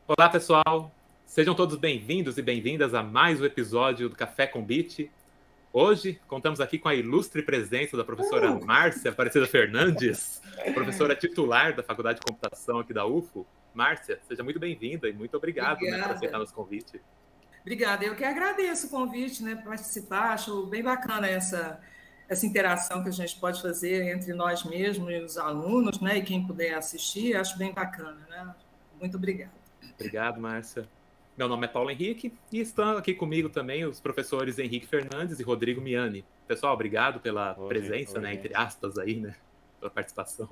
Olá, pessoal! Sejam todos bem-vindos e bem-vindas a mais um episódio do Café com Bit. Hoje, contamos aqui com a ilustre presença da professora Márcia Aparecida Fernandes, professora titular da Faculdade de Computação aqui da UFO. Márcia, seja muito bem-vinda e muito obrigado, por aceitar nosso convite. Obrigada. Eu que agradeço o convite, para participar. Acho bem bacana essa interação que a gente pode fazer entre nós mesmos e os alunos, e quem puder assistir. Acho bem bacana, Muito obrigada. Obrigado, Márcia. Meu nome é Paulo Henrique e estão aqui comigo também os professores Henrique Fernandes e Rodrigo Miani. Pessoal, obrigado pela presença, entre aspas aí, pela participação.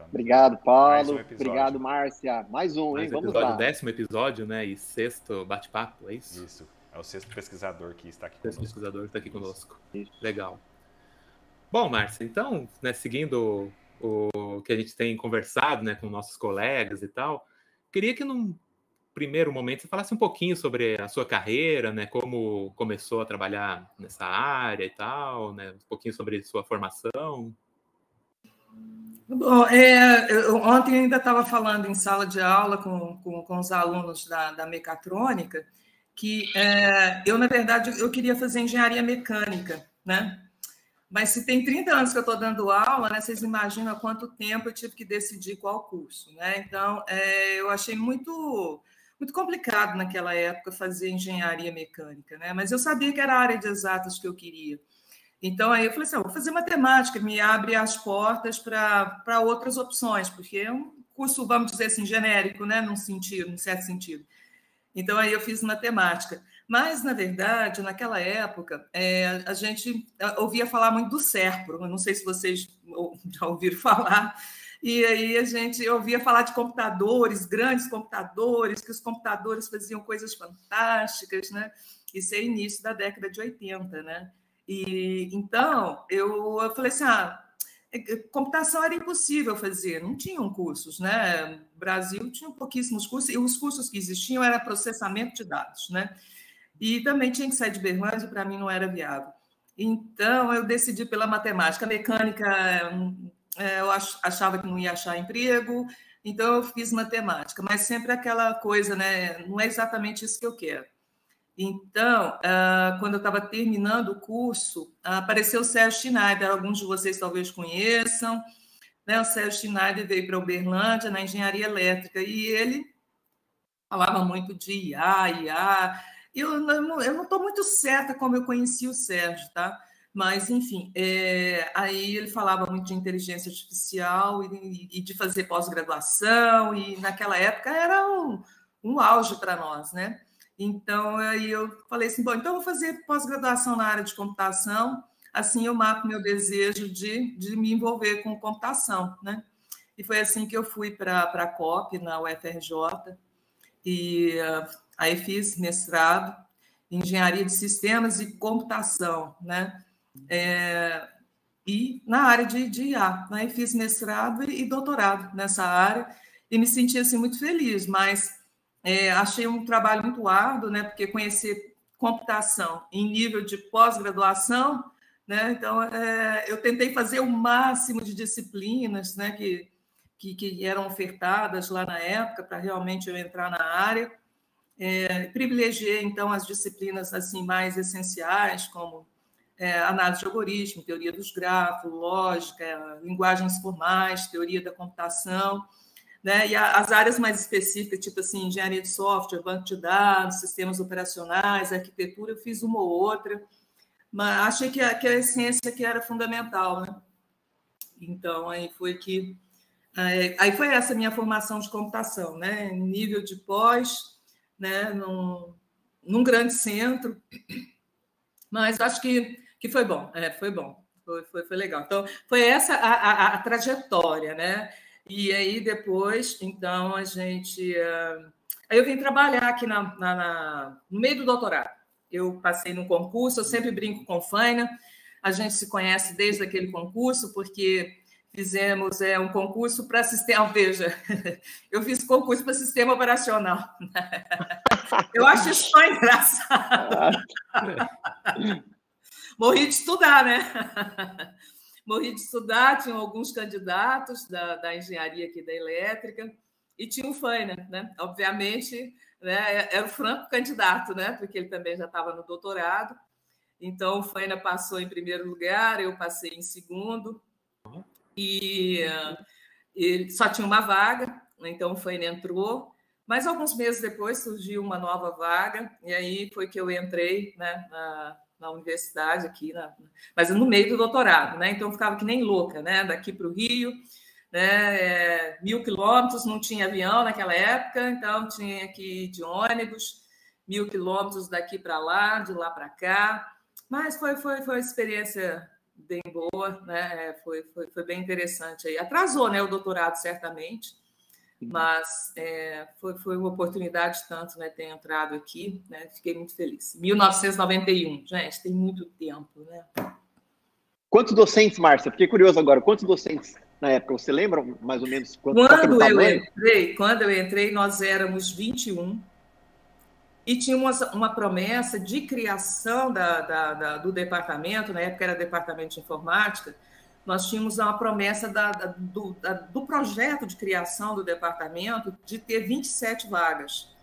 Obrigado, Paulo. Obrigado, Márcia. Mais um, hein? Vamos lá. 10º episódio, e 6º bate-papo, é isso? Isso. É o 6º pesquisador que está aqui conosco. 6º pesquisador que está aqui conosco. Isso. Legal. Bom, Márcia, então, seguindo o que a gente tem conversado, com nossos colegas e tal, queria que num primeiro momento você falasse um pouquinho sobre a sua carreira, como começou a trabalhar nessa área e tal, um pouquinho sobre sua formação. Bom, ontem eu ainda estava falando em sala de aula com os alunos da mecatrônica que eu, na verdade, eu queria fazer engenharia mecânica, Mas se tem 30 anos que eu estou dando aula, vocês imaginam há quanto tempo eu tive que decidir qual curso, Então, eu achei muito complicado naquela época fazer engenharia mecânica, Mas eu sabia que era a área de exatas que eu queria. Então, aí eu falei assim, vou fazer matemática, me abre as portas para outras opções, porque é um curso, vamos dizer assim, genérico, num certo sentido. Então, aí eu fiz matemática. Mas, na verdade, naquela época, a gente ouvia falar muito do SERPRO, eu não sei se vocês já ouviram falar, e aí a gente ouvia falar de computadores, grandes computadores, que os computadores faziam coisas fantásticas, Isso é início da década de 80, E então eu falei assim, computação era impossível fazer, não tinham cursos, O Brasil tinha pouquíssimos cursos, e os cursos que existiam era processamento de dados, E também tinha que sair de Berlândia, para mim não era viável. Então eu decidi pela matemática. A mecânica eu achava que não ia achar emprego, então eu fiz matemática, mas sempre aquela coisa, não é exatamente isso que eu quero. Então, quando eu estava terminando o curso, apareceu o Sérgio Schneider, alguns de vocês talvez conheçam, O Sérgio Schneider veio para Uberlândia, na engenharia elétrica, e ele falava muito de IA. Eu não estou muito certa como eu conheci o Sérgio, tá? Mas, enfim, aí ele falava muito de inteligência artificial e de fazer pós-graduação, e naquela época era um auge para nós, Então, aí eu falei assim, bom, então eu vou fazer pós-graduação na área de computação, assim eu mato meu desejo de me envolver com computação, E foi assim que eu fui para a COP, na UFRJ, e aí fiz mestrado em engenharia de sistemas e computação, e na área de IA, E fiz mestrado e doutorado nessa área, e me senti assim, muito feliz, mas achei um trabalho muito árduo, Porque conhecer computação em nível de pós-graduação, Então, eu tentei fazer o máximo de disciplinas, que eram ofertadas lá na época para realmente eu entrar na área. Privilegiei, então, as disciplinas assim mais essenciais, como análise de algoritmo, teoria dos grafos, lógica, linguagens formais, teoria da computação, E as áreas mais específicas, tipo assim, engenharia de software, banco de dados, sistemas operacionais, arquitetura, eu fiz uma ou outra, mas achei que a essência que era fundamental, Então, aí foi essa minha formação de computação, nível de pós, num grande centro, mas acho que foi bom, foi legal. Então, foi essa a trajetória, E aí, depois, então, a gente... Aí eu vim trabalhar aqui no meio do doutorado. Eu passei num concurso, eu sempre brinco com Faina, a gente se conhece desde aquele concurso, porque fizemos um concurso para sistema... Veja, eu fiz concurso para sistema operacional. Eu acho isso tão engraçado. Morri de estudar, Morri de estudar, tinham alguns candidatos da engenharia aqui da elétrica, e tinha o Faina, né? Obviamente, né, era o franco candidato, né? Porque ele também já estava no doutorado. Então, o Faina passou em primeiro lugar, eu passei em segundo, e ele só tinha uma vaga, então o Faina entrou, mas alguns meses depois surgiu uma nova vaga, e aí foi que eu entrei, né, na universidade aqui, mas no meio do doutorado, né? Então eu ficava que nem louca, né? Daqui para o Rio, né? 1.000 quilômetros, não tinha avião naquela época, então tinha que ir de ônibus, 1.000 quilômetros daqui para lá, de lá para cá. Mas foi uma experiência bem boa, né? Foi bem interessante aí. Atrasou, né, o doutorado, certamente, mas foi uma oportunidade tanto, né, ter entrado aqui, né? Fiquei muito feliz. 1991, gente, tem muito tempo, né? Quantos docentes, Márcia? Fiquei curioso agora. Quantos docentes na época? Você lembra mais ou menos quanto era o tamanho? Quando eu entrei, nós éramos 21. E tinha uma promessa de criação do departamento, na época era departamento de informática, nós tínhamos uma promessa do projeto de criação do departamento de ter 27 vagas.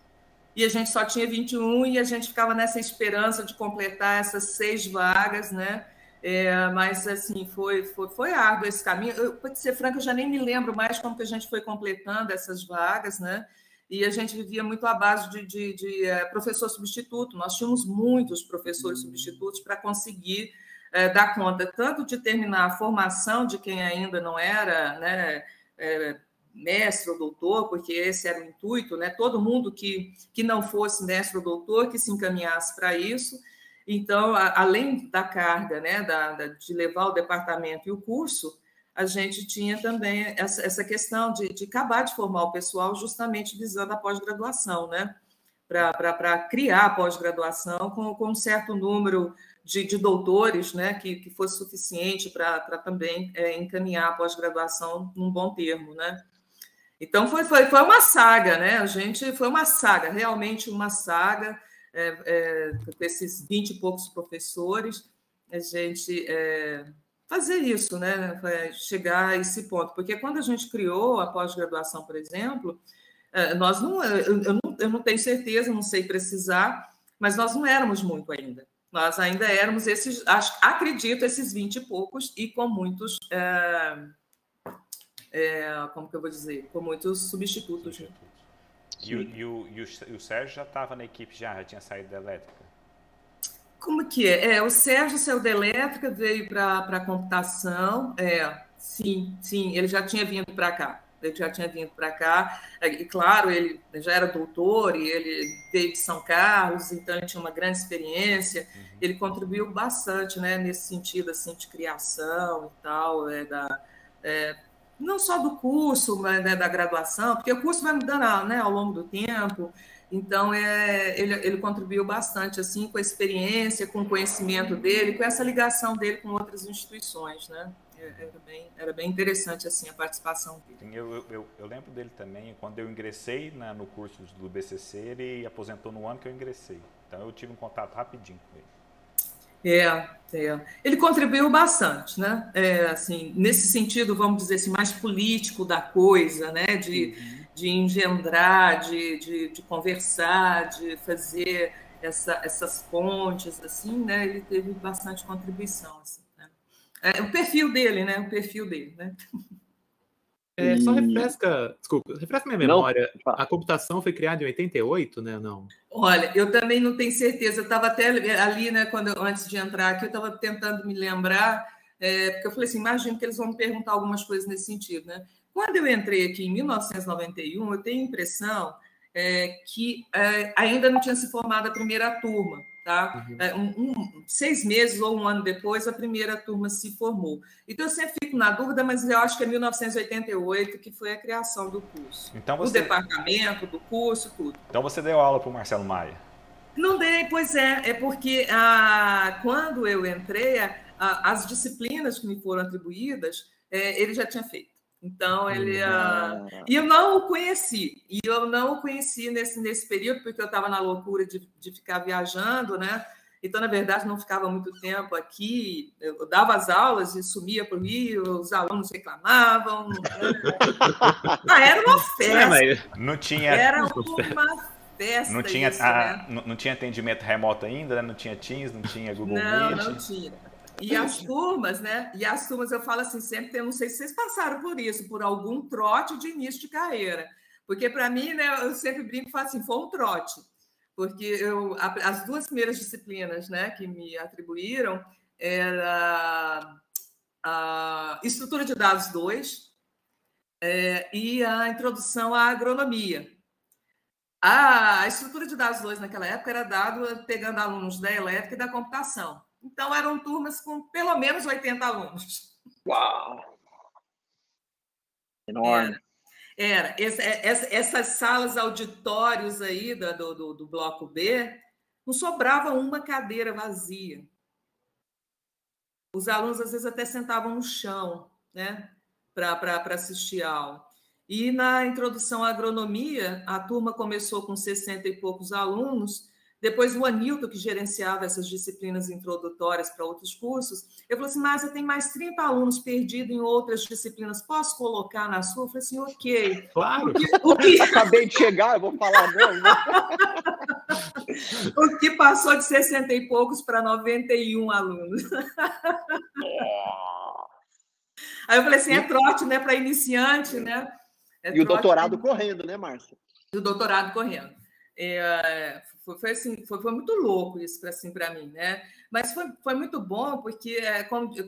E a gente só tinha 21 e a gente ficava nessa esperança de completar essas 6 vagas, né? Mas, assim, foi árduo esse caminho. Para ser franca, eu já nem me lembro mais como que a gente foi completando essas vagas, né? E a gente vivia muito à base de professor substituto. Nós tínhamos muitos professores substitutos para conseguir dar conta tanto de terminar a formação de quem ainda não era, né, mestre ou doutor, porque esse era o intuito, né? Todo mundo que não fosse mestre ou doutor, que se encaminhasse para isso. Então, além da carga, né, de levar o departamento e o curso, a gente tinha também essa questão de acabar de formar o pessoal justamente visando a pós-graduação, né? Para criar a pós-graduação com um certo número de doutores, né? Que fosse suficiente para também encaminhar a pós-graduação num bom termo, né? Então, foi uma saga, né? Foi uma saga, realmente uma saga, com esses 20 e poucos professores, a gente... fazer isso, né? Chegar a esse ponto. Porque quando a gente criou a pós-graduação, por exemplo, nós eu não tenho certeza, não sei precisar, mas nós não éramos muito ainda. Nós ainda éramos acredito, esses 20 e poucos, e com muitos, como que eu vou dizer? Com muitos substitutos. Né? E o Sérgio já estava na equipe, já tinha saído da elétrica? Como que é? O Sérgio saiu da elétrica, veio para a computação. Sim, ele já tinha vindo para cá. E, claro, ele já era doutor e ele veio de São Carlos, então ele tinha uma grande experiência. Ele contribuiu bastante, né, nesse sentido assim, de criação e tal, não só do curso, mas, né, da graduação, porque o curso vai mudando, né, ao longo do tempo. Então, ele contribuiu bastante assim, com a experiência, com o conhecimento dele, com essa ligação dele com outras instituições, né? Era bem interessante assim, a participação dele. Sim, eu lembro dele também, quando eu ingressei no curso do BCC, ele aposentou no ano que eu ingressei. Então, eu tive um contato rapidinho com ele. Ele contribuiu bastante, né? Assim, nesse sentido, vamos dizer assim, mais político da coisa, né? De engendrar, de conversar, de fazer essas pontes, assim, né? Ele teve bastante contribuição, assim, né? O perfil dele, né? Só refresca minha memória. Não. A computação foi criada em 88, né? Não. Olha, eu também não tenho certeza. Eu estava até ali, né? Antes de entrar aqui, eu estava tentando me lembrar, porque eu falei assim, imagino que eles vão me perguntar algumas coisas nesse sentido, né? Quando eu entrei aqui em 1991, eu tenho a impressão que ainda não tinha se formado a primeira turma, tá? 6 meses ou um ano depois, a primeira turma se formou. Então, eu sempre fico na dúvida, mas eu acho que é 1988 que foi a criação do curso. Então do departamento, do curso, tudo. Então, você deu aula para o Marcelo Maia? Não dei, pois é porque quando eu entrei, as disciplinas que me foram atribuídas, ele já tinha feito. Então, e eu não o conheci. nesse período, porque eu estava na loucura de ficar viajando, né? Então, na verdade, não ficava muito tempo aqui. Eu dava as aulas e sumia para o Rio, os alunos reclamavam. Era uma festa. Não tinha... Era uma festa. Não tinha, isso, né? Não tinha atendimento remoto ainda, né? Não tinha Teams, não tinha Google Meet. Meet. Não tinha. E as turmas, né? E as turmas, eu falo assim, sempre, eu não sei se vocês passaram por isso, por algum trote de início de carreira. Porque, para mim, né, eu sempre brinco e falo assim, foi um trote. Porque as duas primeiras disciplinas, né, que me atribuíram era a Estrutura de Dados 2 e a Introdução à Agronomia. A Estrutura de Dados 2, naquela época, era dado pegando alunos da elétrica e da computação. Então, eram turmas com pelo menos 80 alunos. Uau! Enorme. Era. Essas salas auditórios aí do bloco B, não sobrava uma cadeira vazia. Os alunos, às vezes, até sentavam no chão, né, para assistir a aula. E na introdução à agronomia, a turma começou com 60 e poucos alunos. Depois, o Anilton, que gerenciava essas disciplinas introdutórias para outros cursos, eu falei assim, Márcia, tem mais 30 alunos perdidos em outras disciplinas, posso colocar na sua? Eu falei assim, ok. Claro. Acabei de chegar, eu vou falar não. Né? O que passou de 60 e poucos para 91 alunos. Aí eu falei assim, é trote, né, para iniciante, né? E o doutorado correndo, né, Márcia? E o doutorado correndo. Foi assim, foi muito louco isso assim, para mim, né? Mas foi muito bom, porque,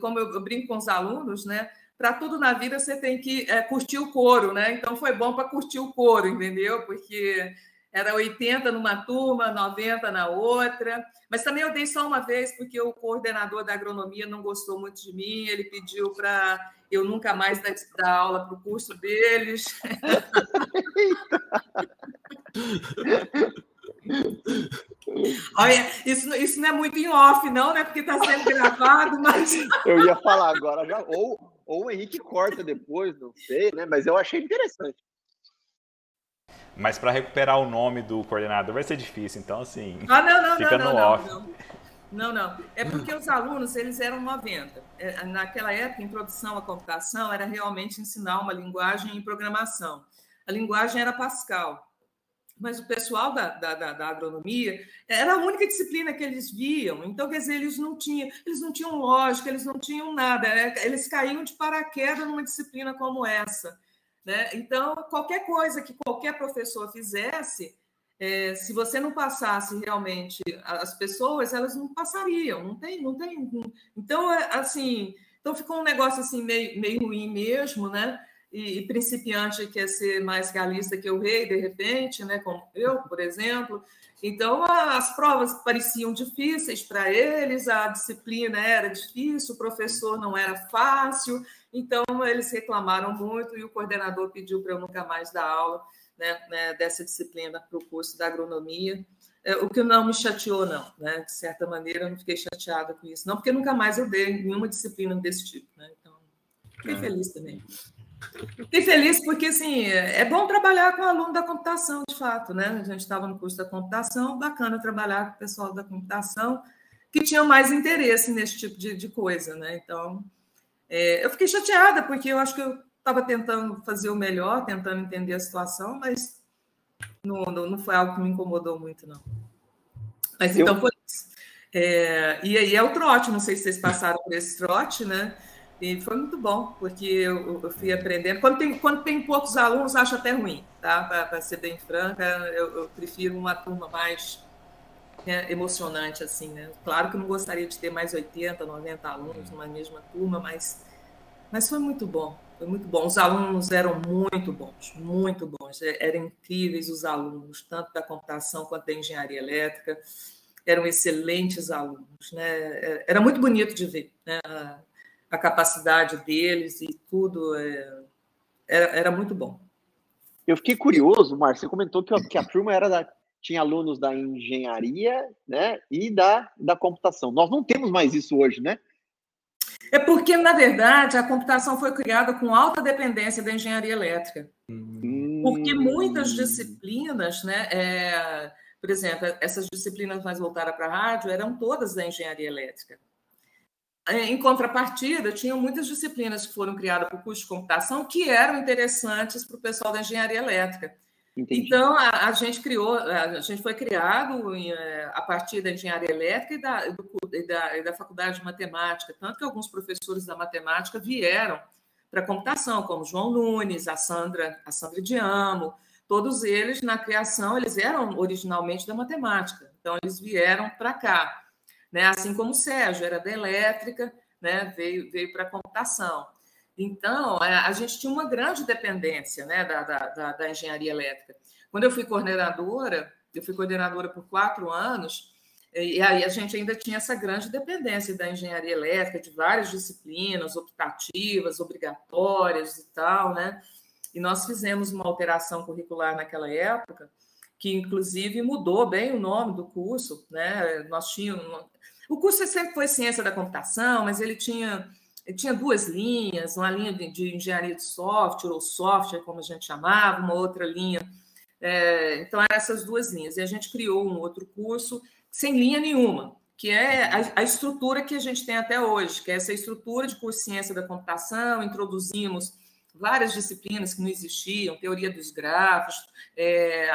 como eu brinco com os alunos, né? Para tudo na vida você tem que curtir o couro, né? Então foi bom para curtir o couro, entendeu? Porque era 80 numa turma, 90 na outra. Mas também eu dei só uma vez, porque o coordenador da agronomia não gostou muito de mim, ele pediu para eu nunca mais dar aula para o curso deles. Olha, isso não é muito em off, não, né? Porque está sendo gravado, mas... Eu ia falar agora, já, ou o Henrique corta depois, não sei, né? Mas eu achei interessante. Mas para recuperar o nome do coordenador vai ser difícil, então assim. Não, fica no off. Não. É porque os alunos, eles eram 90. Naquela época, introdução à computação era realmente ensinar uma linguagem em programação. A linguagem era Pascal. Mas o pessoal da agronomia era a única disciplina que eles viam. Então, quer dizer, eles não tinham lógica, eles não tinham nada. Eles caíam de paraquedas numa disciplina como essa. Né? Então, qualquer coisa que qualquer professor fizesse, se você não passasse realmente as pessoas, elas não passariam. Não tem. Então, assim, ficou um negócio assim, meio ruim mesmo, né? E principiante quer ser mais realista que o rei, de repente, né? Como eu, por exemplo. Então, as provas pareciam difíceis para eles, a disciplina era difícil, o professor não era fácil, então eles reclamaram muito e o coordenador pediu para eu nunca mais dar aula, né, dessa disciplina para o curso da agronomia, o que não me chateou, não. Né? De certa maneira, eu não fiquei chateada com isso, não, porque nunca mais eu dei nenhuma disciplina desse tipo. Né? Então, fiquei feliz também. Fiquei feliz porque, assim, é bom trabalhar com o aluno da computação, de fato, né? A gente estava no curso da computação, bacana trabalhar com o pessoal da computação que tinham mais interesse nesse tipo de coisa, né? Então, eu fiquei chateada porque eu acho que eu estava tentando fazer o melhor, tentando entender a situação, mas não foi algo que me incomodou muito, não. Mas então foi isso. E aí é o trote, não sei se vocês passaram por esse trote, né? E foi muito bom, porque eu fui aprendendo. Quando tem poucos alunos, acho até ruim, tá? Para ser bem franca, eu prefiro uma turma mais emocionante, assim, né? Claro que eu não gostaria de ter mais 80, 90 alunos numa mesma turma, mas foi muito bom. Foi muito bom. Os alunos eram muito bons, muito bons. Eram incríveis os alunos, tanto da computação quanto da engenharia elétrica. Eram excelentes alunos, né? Era muito bonito de ver, né? A capacidade deles e tudo era muito bom. Eu fiquei curioso, Márcia, você comentou que a turma tinha alunos da engenharia, né, e da computação. Nós não temos mais isso hoje, né? É porque, na verdade, a computação foi criada com alta dependência da engenharia elétrica. Porque muitas disciplinas, né, por exemplo, essas disciplinas mais voltadas para a rádio eram todas da engenharia elétrica. Em contrapartida, tinham muitas disciplinas que foram criadas para o curso de computação que eram interessantes para o pessoal da engenharia elétrica. Entendi. Então, a gente foi criado a partir da engenharia elétrica e da faculdade de matemática, tanto que alguns professores da matemática vieram para a computação, como João Nunes, a Sandra Diamo, todos eles, na criação, eles eram originalmente da matemática, então eles vieram para cá. Né? Assim como o Sérgio era da elétrica, né? veio para a computação. Então, a gente tinha uma grande dependência, né? da engenharia elétrica. Quando eu fui coordenadora por 4 anos, e aí a gente ainda tinha essa grande dependência da engenharia elétrica, de várias disciplinas optativas, obrigatórias e tal, né? E nós fizemos uma alteração curricular naquela época, que inclusive mudou bem o nome do curso, né? O curso sempre foi ciência da computação, mas ele tinha 2 linhas, uma linha de engenharia de software, ou software, como a gente chamava, uma outra linha. Então, eram essas 2 linhas. E a gente criou um outro curso sem linha nenhuma, que é a estrutura que a gente tem até hoje, que é essa estrutura de curso de ciência da computação. Introduzimos várias disciplinas que não existiam, teoria dos grafos,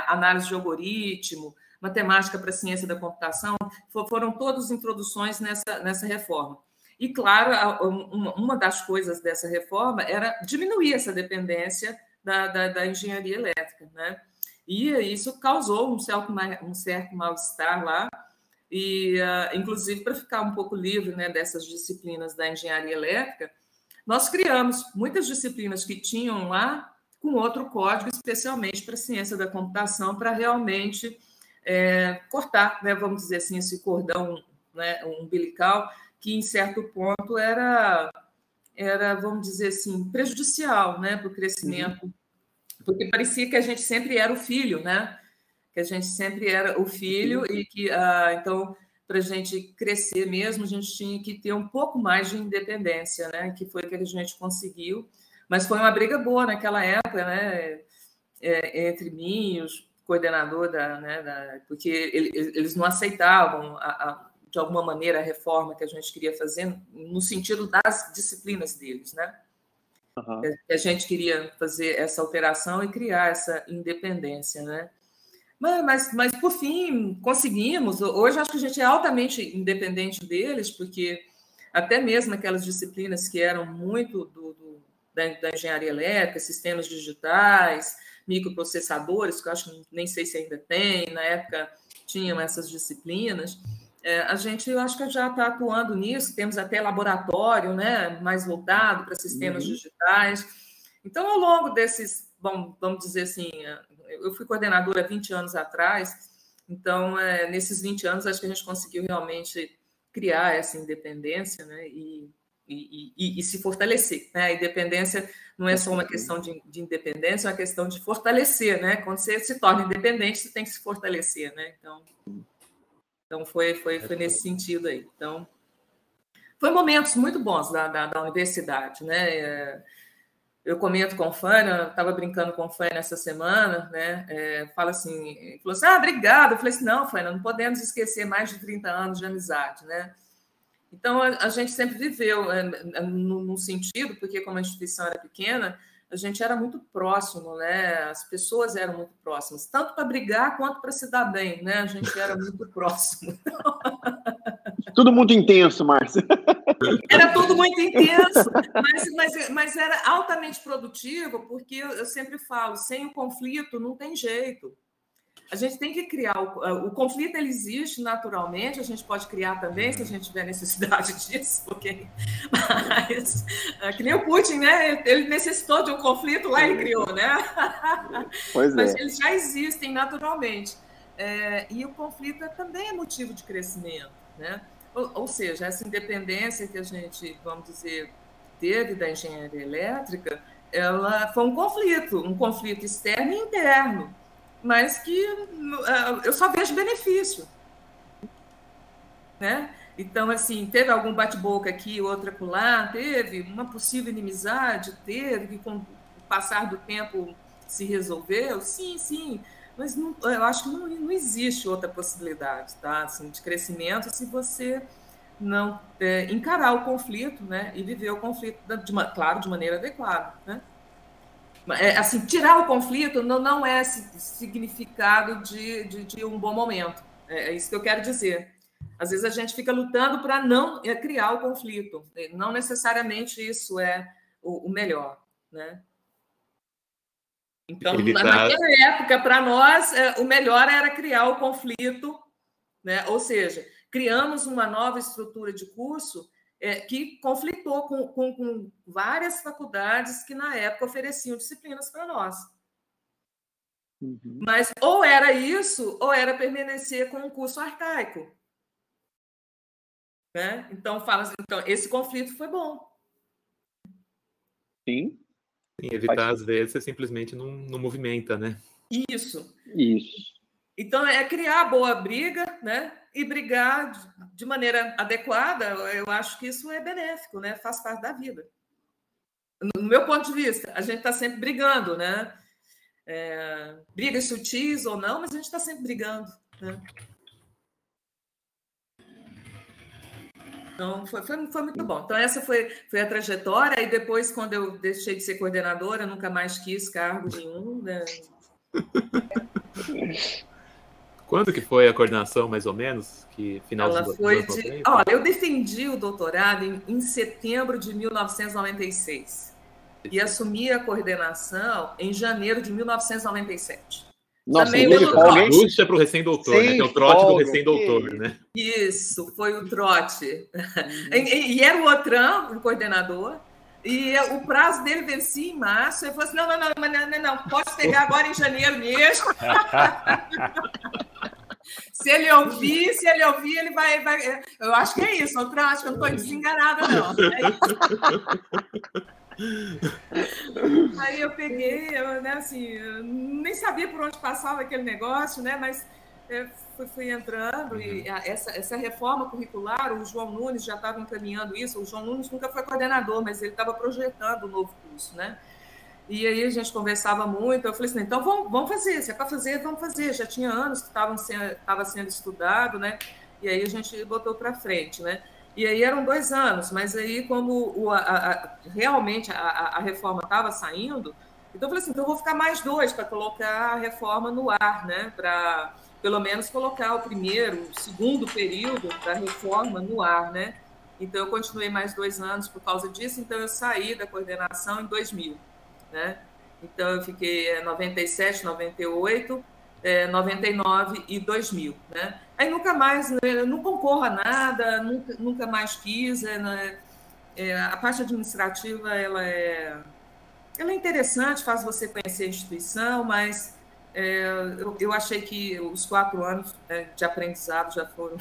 análise de algoritmo, matemática para a ciência da computação, foram todas introduções nessa reforma. E, claro, uma das coisas dessa reforma era diminuir essa dependência da engenharia elétrica, né? E isso causou um certo mal-estar lá, e, inclusive, para ficar um pouco livre, né, dessas disciplinas da engenharia elétrica, nós criamos muitas disciplinas que tinham lá com outro código, especialmente para a ciência da computação, para realmente cortar, né, vamos dizer assim, esse cordão, né, umbilical, que em certo ponto era, vamos dizer assim, prejudicial, né, para o crescimento, porque parecia que a gente sempre era o filho, né, que a gente sempre era o filho e que, então, para a gente crescer mesmo, a gente tinha que ter um pouco mais de independência, né, que foi o que a gente conseguiu, mas foi uma briga boa naquela época, né, entre mim e os coordenador porque eles não aceitavam, de alguma maneira, a reforma que a gente queria fazer no sentido das disciplinas deles, né? Uhum. A gente queria fazer essa alteração e criar essa independência, né? Mas por fim, conseguimos. Hoje, acho que a gente é altamente independente deles, porque até mesmo aquelas disciplinas que eram muito da engenharia elétrica, sistemas digitais, microprocessadores, que eu acho que nem sei se ainda tem, na época tinham essas disciplinas, eu acho que já está atuando nisso, temos até laboratório, né, mais voltado para sistemas digitais. Então, ao longo desses, vamos dizer assim, eu fui coordenadora há 20 anos atrás, então, nesses 20 anos, acho que a gente conseguiu realmente criar essa independência, né, e se fortalecer, né? A independência não é só uma questão de independência, é uma questão de fortalecer, né? Quando você se torna independente, você tem que se fortalecer, né? Então foi nesse sentido aí. Então, foi momentos muito bons da universidade, né? Eu comento com o Fânia, estava brincando com o Fânia essa semana, né? Fala assim, ele falou assim, obrigada. Eu falei assim, não, Fânia, não podemos esquecer mais de 30 anos de amizade, né? Então, a gente sempre viveu num sentido, porque como a instituição era pequena, a gente era muito próximo, né? As pessoas eram muito próximas, tanto para brigar quanto para se dar bem, né? A gente era muito próximo. Tudo muito intenso, Márcia. Era tudo muito intenso, mas era altamente produtivo, porque eu sempre falo, sem o conflito não tem jeito. A gente tem que criar, o conflito ele existe naturalmente, a gente pode criar também, se a gente tiver necessidade disso, porque, mas, que nem o Putin, né? Ele necessitou de um conflito, lá ele criou, né? Pois mas eles já existem naturalmente. E o conflito também é motivo de crescimento, né? Ou seja, essa independência que a gente, vamos dizer, teve da engenharia elétrica, ela foi um conflito externo e interno, mas que eu só vejo benefício, né? Então, assim, teve algum bate-boca aqui, outra acolá, teve uma possível inimizade, teve, que com o passar do tempo se resolveu, sim, Mas não, eu acho que não existe outra possibilidade, tá? Assim, de crescimento se você não encarar o conflito, né? E viver o conflito, claro, de maneira adequada, né? Assim, tirar o conflito não é significado de um bom momento. É isso que eu quero dizer. Às vezes a gente fica lutando para não criar o conflito. Não necessariamente isso é o melhor, né? Então, naquela época, para nós, o melhor era criar o conflito, né? Ou seja, criamos uma nova estrutura de curso que conflitou com várias faculdades que, na época, ofereciam disciplinas para nós. Uhum. Mas ou era isso, ou era permanecer com um curso arcaico. Né? Então, esse conflito foi bom. Sim. Sim, evitar, às vezes, você simplesmente não movimenta, né? Isso. Isso. Então, é criar boa briga, né? E brigar de maneira adequada, eu acho que isso é benéfico, né? Faz parte da vida. No meu ponto de vista, a gente está sempre brigando, né? Brigas sutis ou não, mas a gente está sempre brigando, né? Então, foi muito bom. Então, essa foi a trajetória. E depois, quando eu deixei de ser coordenadora, eu nunca mais quis cargo nenhum, né? Quando que foi a coordenação, mais ou menos? Que final Ela foi de... Olha, eu defendi o doutorado em setembro de 1996 e assumi a coordenação em janeiro de 1997. Nossa, também angústia para o recém-doutor, né? Que é o trote do recém-doutor, né? Isso, foi o trote. E era o Otran, o coordenador, e o prazo dele vencia em março. Ele falou assim: não, pode pegar agora em janeiro mesmo. Se ele ouvir, ele vai. Eu acho que é isso, Otran, acho que eu não estou desenganada, não. Aí eu peguei, né, assim, eu nem sabia por onde passava aquele negócio, né, mas fui entrando e essa reforma curricular, o João Nunes já estava encaminhando isso. O João Nunes nunca foi coordenador, mas ele estava projetando o novo curso, né? E aí a gente conversava muito. Eu falei assim: então vamos fazer, se é para fazer, vamos fazer. Já tinha anos que estava sendo estudado, né? E aí a gente botou para frente, né? E aí eram 2 anos, mas aí como realmente a reforma estava saindo, então eu falei assim: então eu vou ficar mais 2 para colocar a reforma no ar, né? Para pelo menos colocar o segundo período da reforma no ar, né? Então eu continuei mais 2 anos por causa disso. Então eu saí da coordenação em 2000, né? Então eu fiquei 97, 98, 99 e 2000, né? Aí nunca mais, não concorro a nada, nunca mais quis. A parte administrativa ela é interessante, faz você conhecer a instituição, mas eu achei que os 4 anos de aprendizado já foram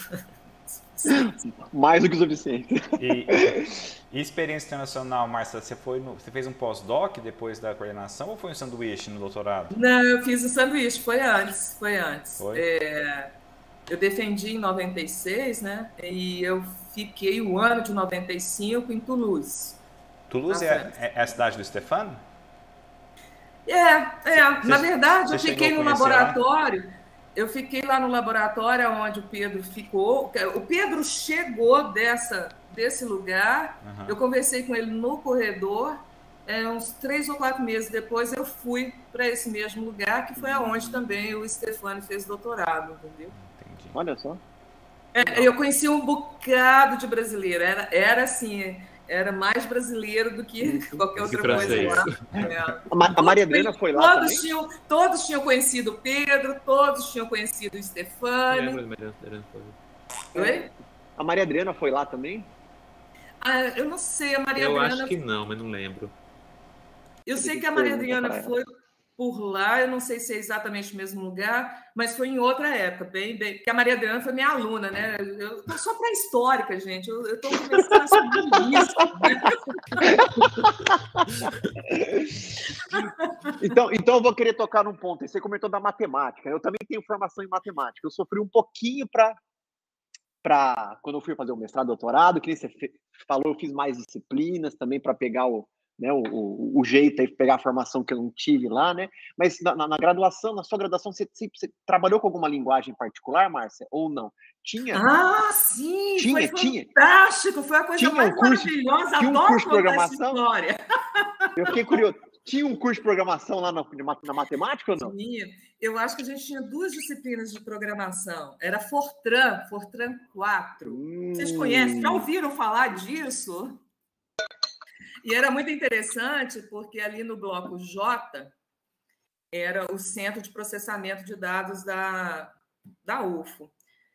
mais do que o suficiente. E experiência internacional, Márcia, você fez um pós-doc depois da coordenação ou foi um sanduíche no doutorado? Não, eu fiz o sanduíche, foi antes. Foi? Eu defendi em 96, né? E eu fiquei o ano de 95 em Toulouse. Toulouse é a cidade do Stéphane? Na verdade, eu fiquei no laboratório. Lá? Eu fiquei lá no laboratório onde o Pedro ficou. O Pedro chegou desse lugar. Uhum. Eu conversei com ele no corredor. Uns 3 ou 4 meses depois, eu fui para esse mesmo lugar, que foi aonde também o Stéphane fez doutorado, entendeu? Entendi. Olha só. Eu conheci um bocado de brasileiro. Era assim, era mais brasileiro do que qualquer outra coisa lá. A Maria Adriana foi lá também? Todos tinham conhecido o Pedro, todos tinham conhecido o Stéphane. Oi? A Maria Adriana foi lá também? Eu não sei, a Maria Adriana... Eu acho que não, mas não lembro. Eu sei que a Maria Adriana foi por lá, eu não sei se é exatamente o mesmo lugar, mas foi em outra época, porque a Maria Adriana foi minha aluna, né? Eu tô só pré-histórica, gente. Eu estou começando a subir isso. Então eu vou querer tocar num ponto. Você comentou da matemática. Eu também tenho formação em matemática. Eu sofri um pouquinho quando eu fui fazer o mestrado, doutorado, que nem você falou, eu fiz mais disciplinas também para pegar né, o jeito aí de pegar a formação que eu não tive lá, né? Mas na graduação, na sua graduação, você trabalhou com alguma linguagem particular, Márcia, ou não? Tinha? Ah, sim! Tinha. Fantástico! Foi a coisa mais maravilhosa. Tinha um curso de programação? História. Eu fiquei curioso. Tinha um curso de programação lá na matemática ou não? Tinha. Eu acho que a gente tinha 2 disciplinas de programação. Era Fortran 4. Vocês conhecem? Já ouviram falar disso? E era muito interessante, porque ali no bloco J era o Centro de Processamento de Dados da UFO.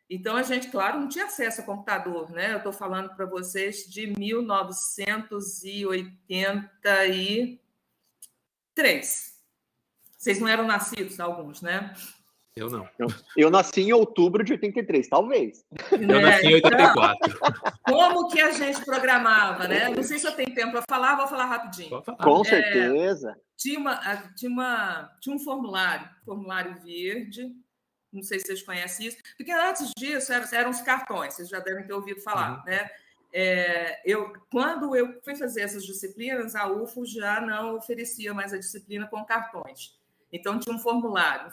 Então, a gente, claro, não tinha acesso a computador, né? Eu estou falando para vocês de 1983. Vocês não eram nascidos, alguns, né? Eu não. Eu nasci em outubro de 83, talvez. Eu nasci em 84. Então, como que a gente programava, né? Não sei se eu tenho tempo para falar, vou falar rapidinho. Com certeza. Tinha um formulário verde, não sei se vocês conhecem isso, porque antes disso eram os cartões, vocês já devem ter ouvido falar, né? Quando eu fui fazer essas disciplinas, a UFO já não oferecia mais a disciplina com cartões. Então, tinha um formulário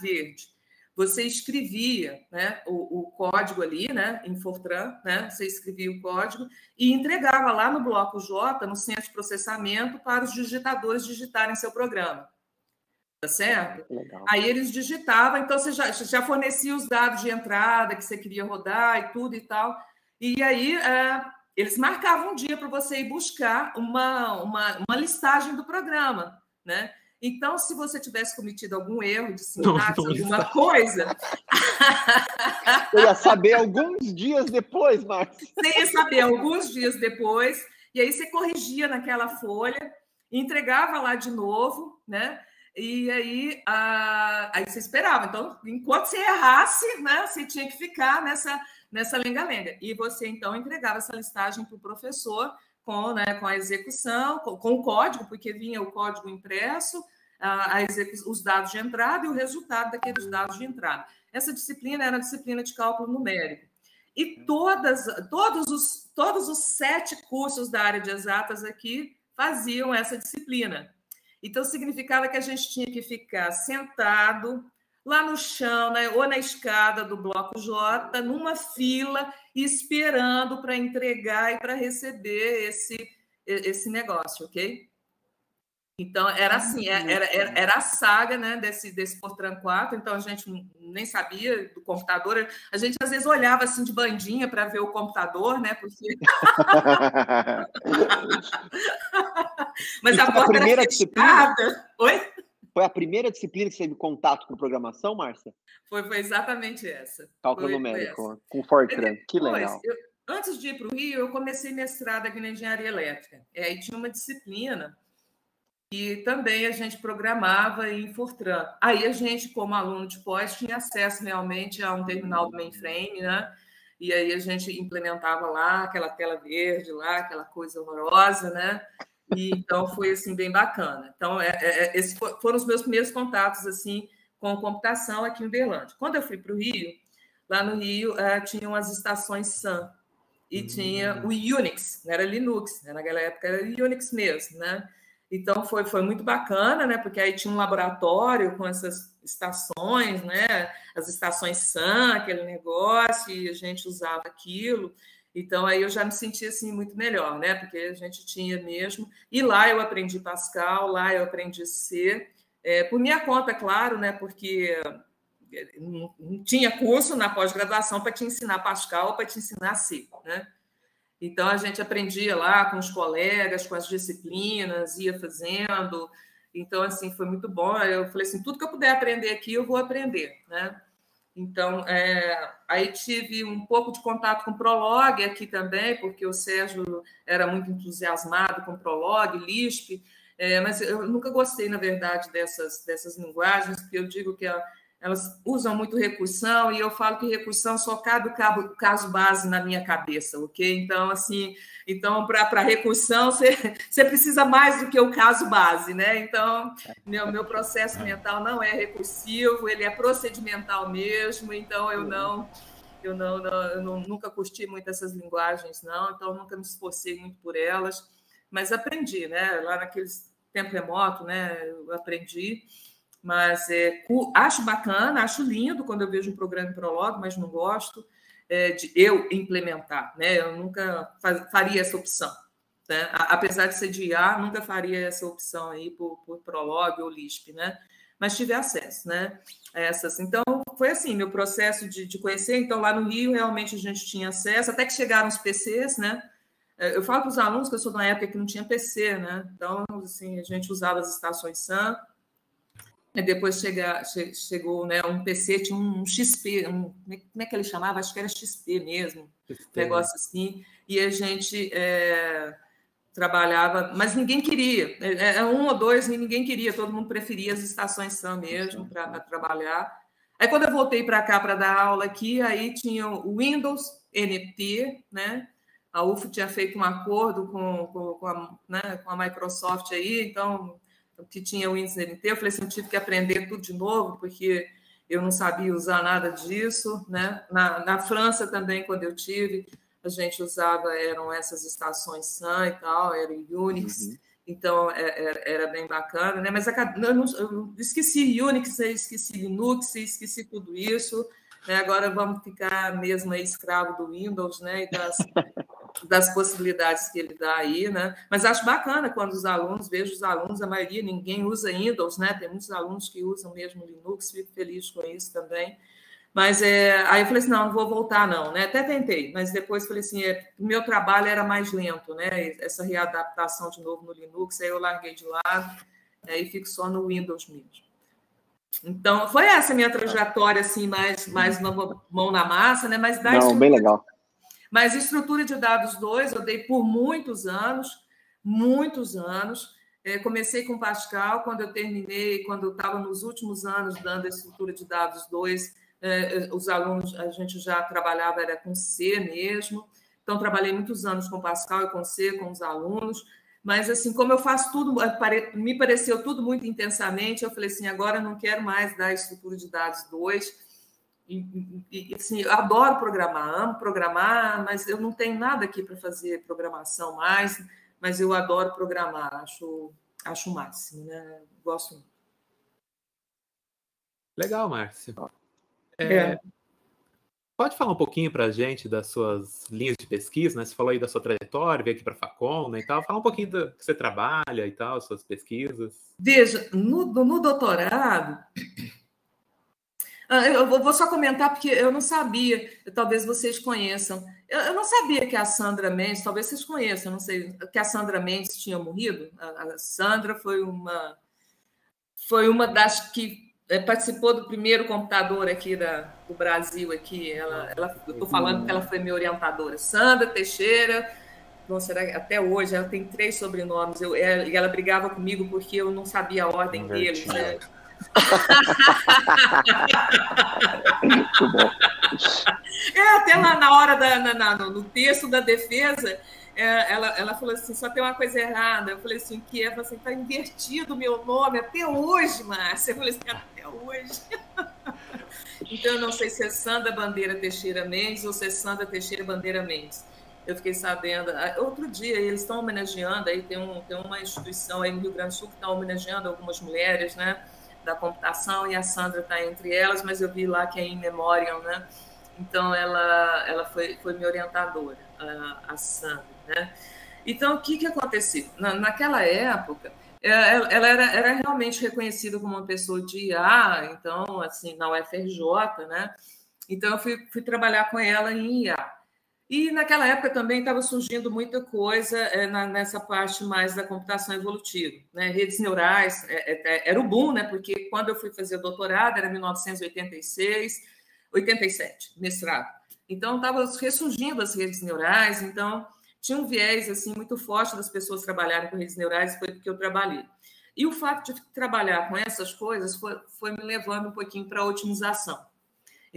verde. Você escrevia, né, o código ali, né, em Fortran, né, você escrevia o código e entregava lá no bloco J, no centro de processamento, para os digitadores digitarem seu programa. Tá certo? Legal. Aí eles digitavam, então você já fornecia os dados de entrada que você queria rodar e tudo e tal. E aí eles marcavam um dia para você ir buscar uma listagem do programa, né? Então, se você tivesse cometido algum erro de sintaxe, alguma coisa... Eu ia saber alguns dias depois, Márcia. Você ia saber alguns dias depois, e aí você corrigia naquela folha, entregava lá de novo, né? E aí você esperava. Então, enquanto você errasse, né, você tinha que ficar nessa lenga-lenga. E você, então, entregava essa listagem para o professor com a execução, com o código, porque vinha o código impresso, os dados de entrada e o resultado daqueles dados de entrada. Essa disciplina era a disciplina de cálculo numérico. E todos os 7 cursos da área de exatas aqui faziam essa disciplina. Então, significava que a gente tinha que ficar sentado lá no chão, né, ou na escada do bloco J, numa fila, esperando para entregar e para receber esse negócio, ok? Então, era assim, era a saga, né, desse Fortran 4, então a gente nem sabia do computador, a gente às vezes olhava assim de bandinha para ver o computador, né, porque... Mas a porta era fechada. Oi? Foi a primeira disciplina que você teve contato com programação, Márcia? Foi exatamente essa. Cálculo numérico, com Fortran, que legal. Antes de ir para o Rio, eu comecei mestrado aqui na engenharia elétrica, e tinha uma disciplina e também a gente programava em Fortran. Aí a gente, como aluno de pós, tinha acesso realmente a um terminal do mainframe, né? E aí a gente implementava lá aquela tela verde, lá, aquela coisa horrorosa, né? E então foi assim bem bacana. Então esses foram os meus primeiros contatos assim com computação aqui em Uberlândia. Quando eu fui para o Rio, lá no Rio tinham as estações Sun e tinha o Unix, não era Linux, né? Naquela época era Unix mesmo, né? Então, foi muito bacana, né? Porque aí tinha um laboratório com essas estações, né? As estações Sun, aquele negócio, e a gente usava aquilo. Então, aí eu já me sentia assim, muito melhor, né? Porque a gente tinha mesmo... E lá eu aprendi Pascal, lá eu aprendi C. Por minha conta, claro, né? Porque não tinha curso na pós-graduação para te ensinar Pascal ou para te ensinar C, né? Então, a gente aprendia lá com os colegas, com as disciplinas, ia fazendo. Então, assim, foi muito bom. Eu falei assim, tudo que eu puder aprender aqui, eu vou aprender, né? Então, aí tive um pouco de contato com Prolog aqui também, porque o Sérgio era muito entusiasmado com Prolog, Lisp, mas eu nunca gostei, na verdade, dessas linguagens, porque eu digo que elas usam muito recursão, e eu falo que recursão só cabe o caso base na minha cabeça, ok? Então, assim, para recursão, você precisa mais do que o caso base, né? Então, meu processo mental não é recursivo, ele é procedimental mesmo, então eu nunca curti muito essas linguagens, não, então nunca me esforcei muito por elas, mas aprendi, né? Lá naqueles tempo remoto, né? Eu aprendi, mas acho bacana, acho lindo quando eu vejo um programa em Prolog, mas não gosto de eu implementar, né? Eu nunca faria essa opção, né? Apesar de ser de IA, nunca faria essa opção aí por Prolog ou Lisp, né? Mas tive acesso, né? Essas. Então, foi assim, meu processo de conhecer. Então, lá no Rio, realmente a gente tinha acesso, até que chegaram os PCs, né? Eu falo para os alunos que eu sou de uma época que não tinha PC, né? Então, assim, a gente usava as estações SAM. E depois chegou, né, um PC, tinha um XP, como é que ele chamava? Acho que era XP mesmo, negócio assim. E a gente trabalhava, mas ninguém queria. Um ou dois, ninguém queria, todo mundo preferia as estações SAM mesmo para trabalhar. Aí, quando eu voltei para cá para dar aula aqui, aí tinha o Windows NT, né? A UFO tinha feito um acordo com a Microsoft aí, então, que tinha o Windows NT. Eu falei assim, eu tive que aprender tudo de novo, porque eu não sabia usar nada disso, né? Na França também, quando eu tive, a gente eram essas estações SAM e tal, era Unix, então era bem bacana, né? Mas eu esqueci Unix, esqueci Linux, esqueci tudo isso, né? Agora vamos ficar mesmo aí escravo do Windows, né? E das possibilidades que ele dá aí, né? Mas acho bacana quando vejo os alunos, a maioria, ninguém usa Windows, né? Tem muitos alunos que usam mesmo Linux, fico feliz com isso também. Mas aí eu falei assim, não vou voltar não, né? Até tentei, mas depois falei assim, o meu trabalho era mais lento, né? Essa readaptação de novo no Linux, aí eu larguei de lado, e fico só no Windows mesmo. Então, foi essa a minha trajetória, assim, mais mão na massa, né? Mas bem legal. Mas estrutura de dados 2 eu dei por muitos anos. Comecei com Pascal, quando eu terminei, quando eu estava nos últimos anos dando a estrutura de dados 2, os alunos, a gente já trabalhava, era com C mesmo. Então, trabalhei muitos anos com Pascal e com C, com os alunos. Mas, assim, como eu faço tudo, me pareceu tudo muito intensamente, eu falei assim, agora não quero mais dar estrutura de dados 2. Assim, eu adoro programar, amo programar, mas eu não tenho nada aqui para fazer programação mais, mas eu adoro programar, acho o máximo, né? Gosto muito. Legal, Márcia. Pode falar um pouquinho para a gente das suas linhas de pesquisa, né? Você falou aí da sua trajetória, veio aqui para a Facom, né, e tal. Fala um pouquinho do que você trabalha e tal, suas pesquisas. Veja, no doutorado... Eu vou só comentar, porque eu não sabia, talvez vocês conheçam. Eu não sabia que a Sandra Mendes, talvez vocês conheçam, não sei, que a Sandra Mendes tinha morrido. A Sandra foi uma das que participou do primeiro computador aqui do Brasil. Aqui. Eu estou falando que ela foi minha orientadora. Sandra Teixeira, bom, será que até hoje ela tem 3 sobrenomes, e ela brigava comigo porque eu não sabia a ordem deles, né? Muito bom. Até lá na hora no texto da defesa, ela falou assim, só tem uma coisa errada. Eu falei assim, que ela assim, tá invertido o meu nome até hoje, Márcia. Eu falei assim, até hoje. Então eu não sei se é Sandra Bandeira Teixeira Mendes ou se é Sandra Teixeira Bandeira Mendes. Eu fiquei sabendo, outro dia eles estão homenageando, aí tem uma instituição aí no Rio Grande do Sul que está homenageando algumas mulheres, né, da computação, e a Sandra está entre elas, mas eu vi lá que é in memoriam, né? Então ela foi minha orientadora, a Sandra, né? Então o que aconteceu? Naquela época, ela era realmente reconhecida como uma pessoa de IA, então assim, na UFRJ, né? Então eu fui trabalhar com ela em IA. E naquela época também estava surgindo muita coisa nessa parte mais da computação evolutiva, né? Redes neurais, era o boom, né? Porque quando eu fui fazer o doutorado, era 1987, mestrado. Então, estava ressurgindo as redes neurais, então tinha um viés assim, muito forte das pessoas trabalharem com redes neurais, foi porque eu trabalhei. E o fato de trabalhar com essas coisas foi me levando um pouquinho para a otimização.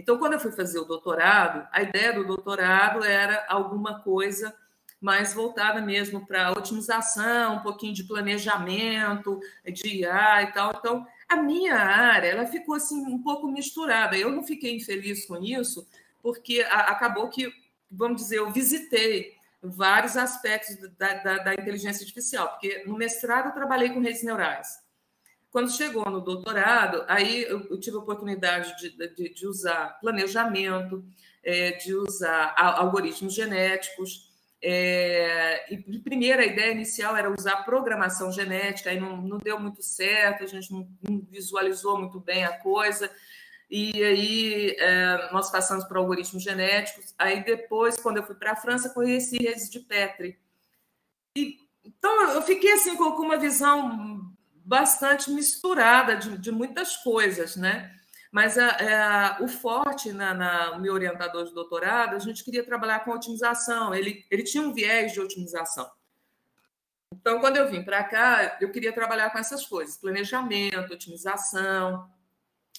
Então, quando eu fui fazer o doutorado, a ideia do doutorado era alguma coisa mais voltada mesmo para a otimização, um pouquinho de planejamento, de IA e tal. Então, a minha área ela ficou assim, um pouco misturada. Eu não fiquei infeliz com isso, porque acabou que, vamos dizer, eu visitei vários aspectos da inteligência artificial, porque no mestrado eu trabalhei com redes neurais. Quando chegou no doutorado, aí eu tive a oportunidade de usar planejamento, de usar algoritmos genéticos. E primeiro, a ideia inicial era usar programação genética, aí não deu muito certo, a gente não visualizou muito bem a coisa. E aí nós passamos para algoritmos genéticos. Aí depois, quando eu fui para a França, conheci redes de Petri. Então, eu fiquei assim com uma visão bastante misturada de muitas coisas, né? Mas o forte o meu orientador de doutorado, a gente queria trabalhar com otimização. Ele tinha um viés de otimização. Então, quando eu vim para cá, eu queria trabalhar com essas coisas: planejamento, otimização,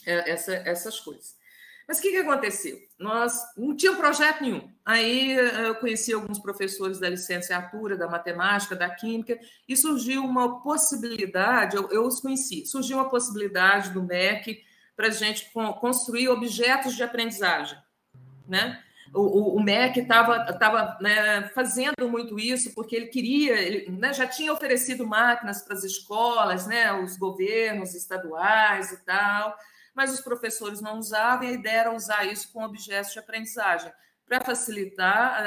essas coisas. Mas o que aconteceu? Nós não tínhamos projeto nenhum. Aí eu conheci alguns professores da licenciatura, da matemática, da química, e surgiu uma possibilidade, eu os conheci, surgiu uma possibilidade do MEC para a gente construir objetos de aprendizagem, né? O MEC estava fazendo muito isso porque ele queria, já tinha oferecido máquinas para as escolas, né, os governos estaduais e tal, mas os professores não usavam, e a ideia era usar isso com objetos de aprendizagem, para facilitar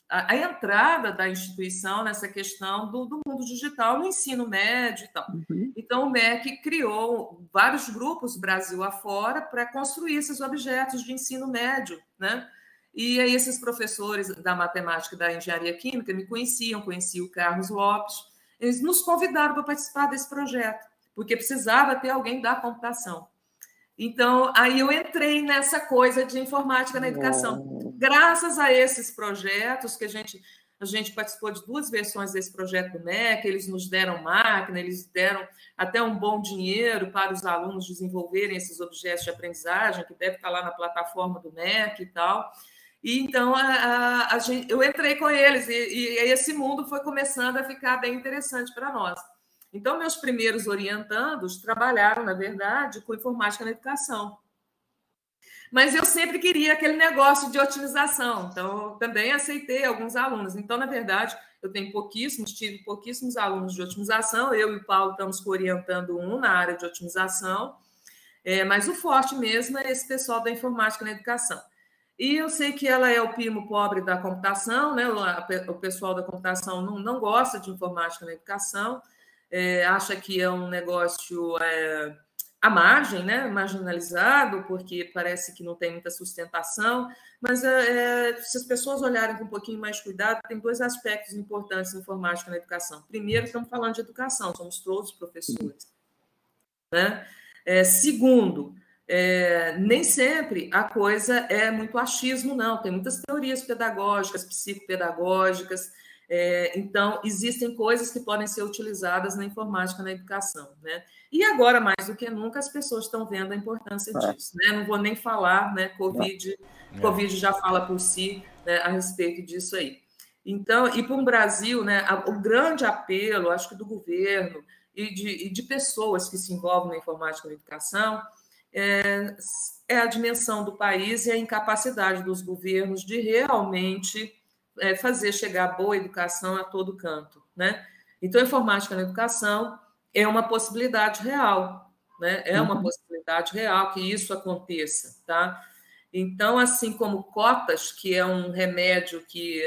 a entrada da instituição nessa questão do mundo digital, no ensino médio e tal. Uhum. Então, o MEC criou vários grupos, Brasil afora, para construir esses objetos de ensino médio, né? E aí esses professores da matemática e da engenharia química me conheciam o Carlos Lopes, eles nos convidaram para participar desse projeto, porque precisava ter alguém da computação. Então, aí eu entrei nessa coisa de informática na educação. Graças a esses projetos, que a gente participou de 2 versões desse projeto do MEC, eles nos deram máquina, eles deram até um bom dinheiro para os alunos desenvolverem esses objetos de aprendizagem, que deve estar lá na plataforma do MEC e tal. E então, eu entrei com eles, e esse mundo foi começando a ficar bem interessante para nós. Então, meus primeiros orientandos trabalharam, na verdade, com informática na educação. Mas eu sempre queria aquele negócio de otimização, então eu também aceitei alguns alunos. Então, na verdade, eu tive pouquíssimos alunos de otimização, eu e o Paulo estamos orientando na área de otimização, mas o forte mesmo é esse pessoal da informática na educação. E eu sei que ela é o primo pobre da computação, né? O pessoal da computação não gosta de informática na educação, acha que é um negócio à margem, né? Marginalizado, porque parece que não tem muita sustentação, mas se as pessoas olharem com um pouquinho mais de cuidado, tem 2 aspectos importantes em informática na educação. Primeiro, estamos falando de educação, somos todos professores, né? Segundo, nem sempre a coisa é muito achismo, não. Tem muitas teorias pedagógicas, psicopedagógicas. Então, existem coisas que podem ser utilizadas na informática na educação, né? E agora, mais do que nunca, as pessoas estão vendo a importância disso, né? Não vou nem falar, né? Covid já fala por si, né, a respeito disso aí. Então, e para o Brasil, né, o grande apelo, acho que do governo e de pessoas que se envolvem na informática na educação é a dimensão do país e a incapacidade dos governos de realmente fazer chegar boa educação a todo canto, né? Então, a informática na educação é uma possibilidade real, né? É uma possibilidade real que isso aconteça, tá? Então, assim como cotas, que é um remédio que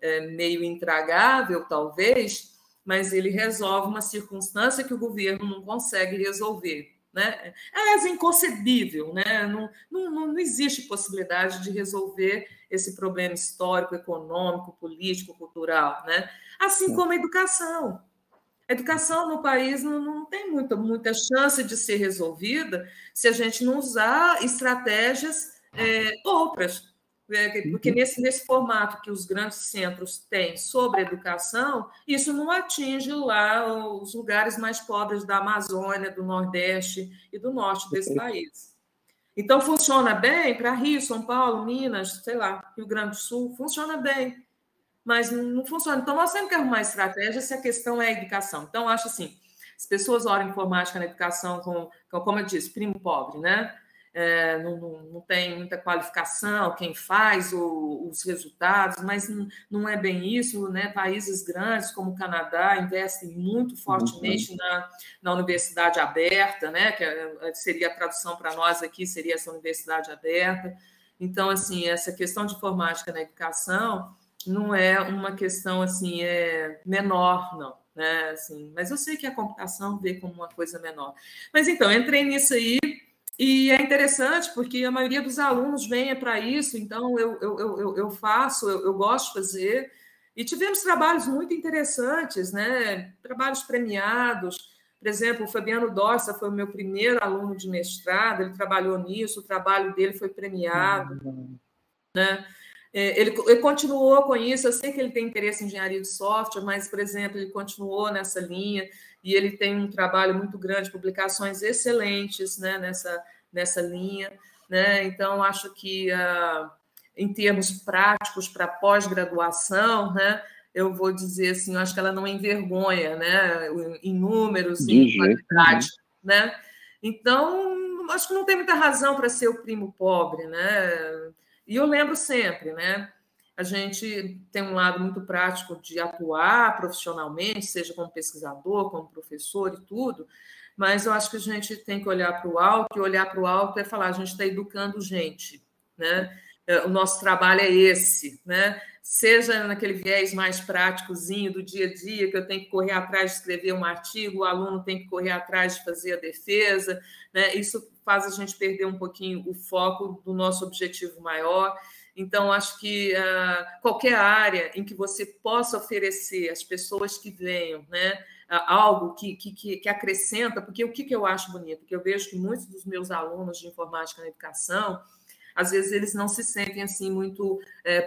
é meio intragável, talvez, mas ele resolve uma circunstância que o governo não consegue resolver, né? É inconcebível, né? Não existe possibilidade de resolver esse problema histórico, econômico, político, cultural, né? Assim como a educação. A educação no país não tem muita chance de ser resolvida se a gente não usar estratégias outras. Porque nesse formato que os grandes centros têm sobre a educação, isso não atinge lá os lugares mais pobres da Amazônia, do Nordeste e do Norte desse país. Então, funciona bem para Rio, São Paulo, Minas, sei lá, Rio Grande do Sul, funciona bem, mas não funciona. Então, nós temos que arrumar estratégia se a questão é a educação. Então, acho assim, as pessoas olham informática na educação como eu disse, primo pobre, né? não tem muita qualificação quem faz os resultados, mas não é bem isso, né? Países grandes como o Canadá investem muito fortemente na universidade aberta, né? Que seria a tradução para nós aqui, seria essa universidade aberta. Então, assim, essa questão de informática na educação não é uma questão assim menor, não, né? Assim, mas eu sei que a computação vê como uma coisa menor. Mas então, entrei nisso aí e é interessante porque a maioria dos alunos vem para isso, então eu faço, eu gosto de fazer, e tivemos trabalhos muito interessantes, né? Trabalhos premiados. Por exemplo, o Fabiano Dossa foi o meu primeiro aluno de mestrado, ele trabalhou nisso, o trabalho dele foi premiado, né? Ele continuou com isso, eu sei que ele tem interesse em engenharia de software, mas, por exemplo, ele continuou nessa linha e ele tem um trabalho muito grande, publicações excelentes, né, nessa linha, né? Então, acho que, em termos práticos para pós-graduação, né, eu vou dizer assim, eu acho que ela não envergonha, né, em números, em qualidade, né? Então, acho que não tem muita razão para ser o primo pobre, né? E eu lembro sempre, né? A gente tem um lado muito prático de atuar profissionalmente, seja como pesquisador, como professor e tudo, mas eu acho que a gente tem que olhar para o alto, e olhar para o alto é falar, a gente está educando gente, né? O nosso trabalho é esse, né? Seja naquele viés mais práticozinho do dia a dia, que eu tenho que correr atrás de escrever um artigo, o aluno tem que correr atrás de fazer a defesa, né? Isso faz a gente perder um pouquinho o foco do nosso objetivo maior. Então, acho que qualquer área em que você possa oferecer às pessoas que venham, né, algo que acrescenta, porque o que eu acho bonito? Porque eu vejo que muitos dos meus alunos de informática na educação, às vezes eles não se sentem assim muito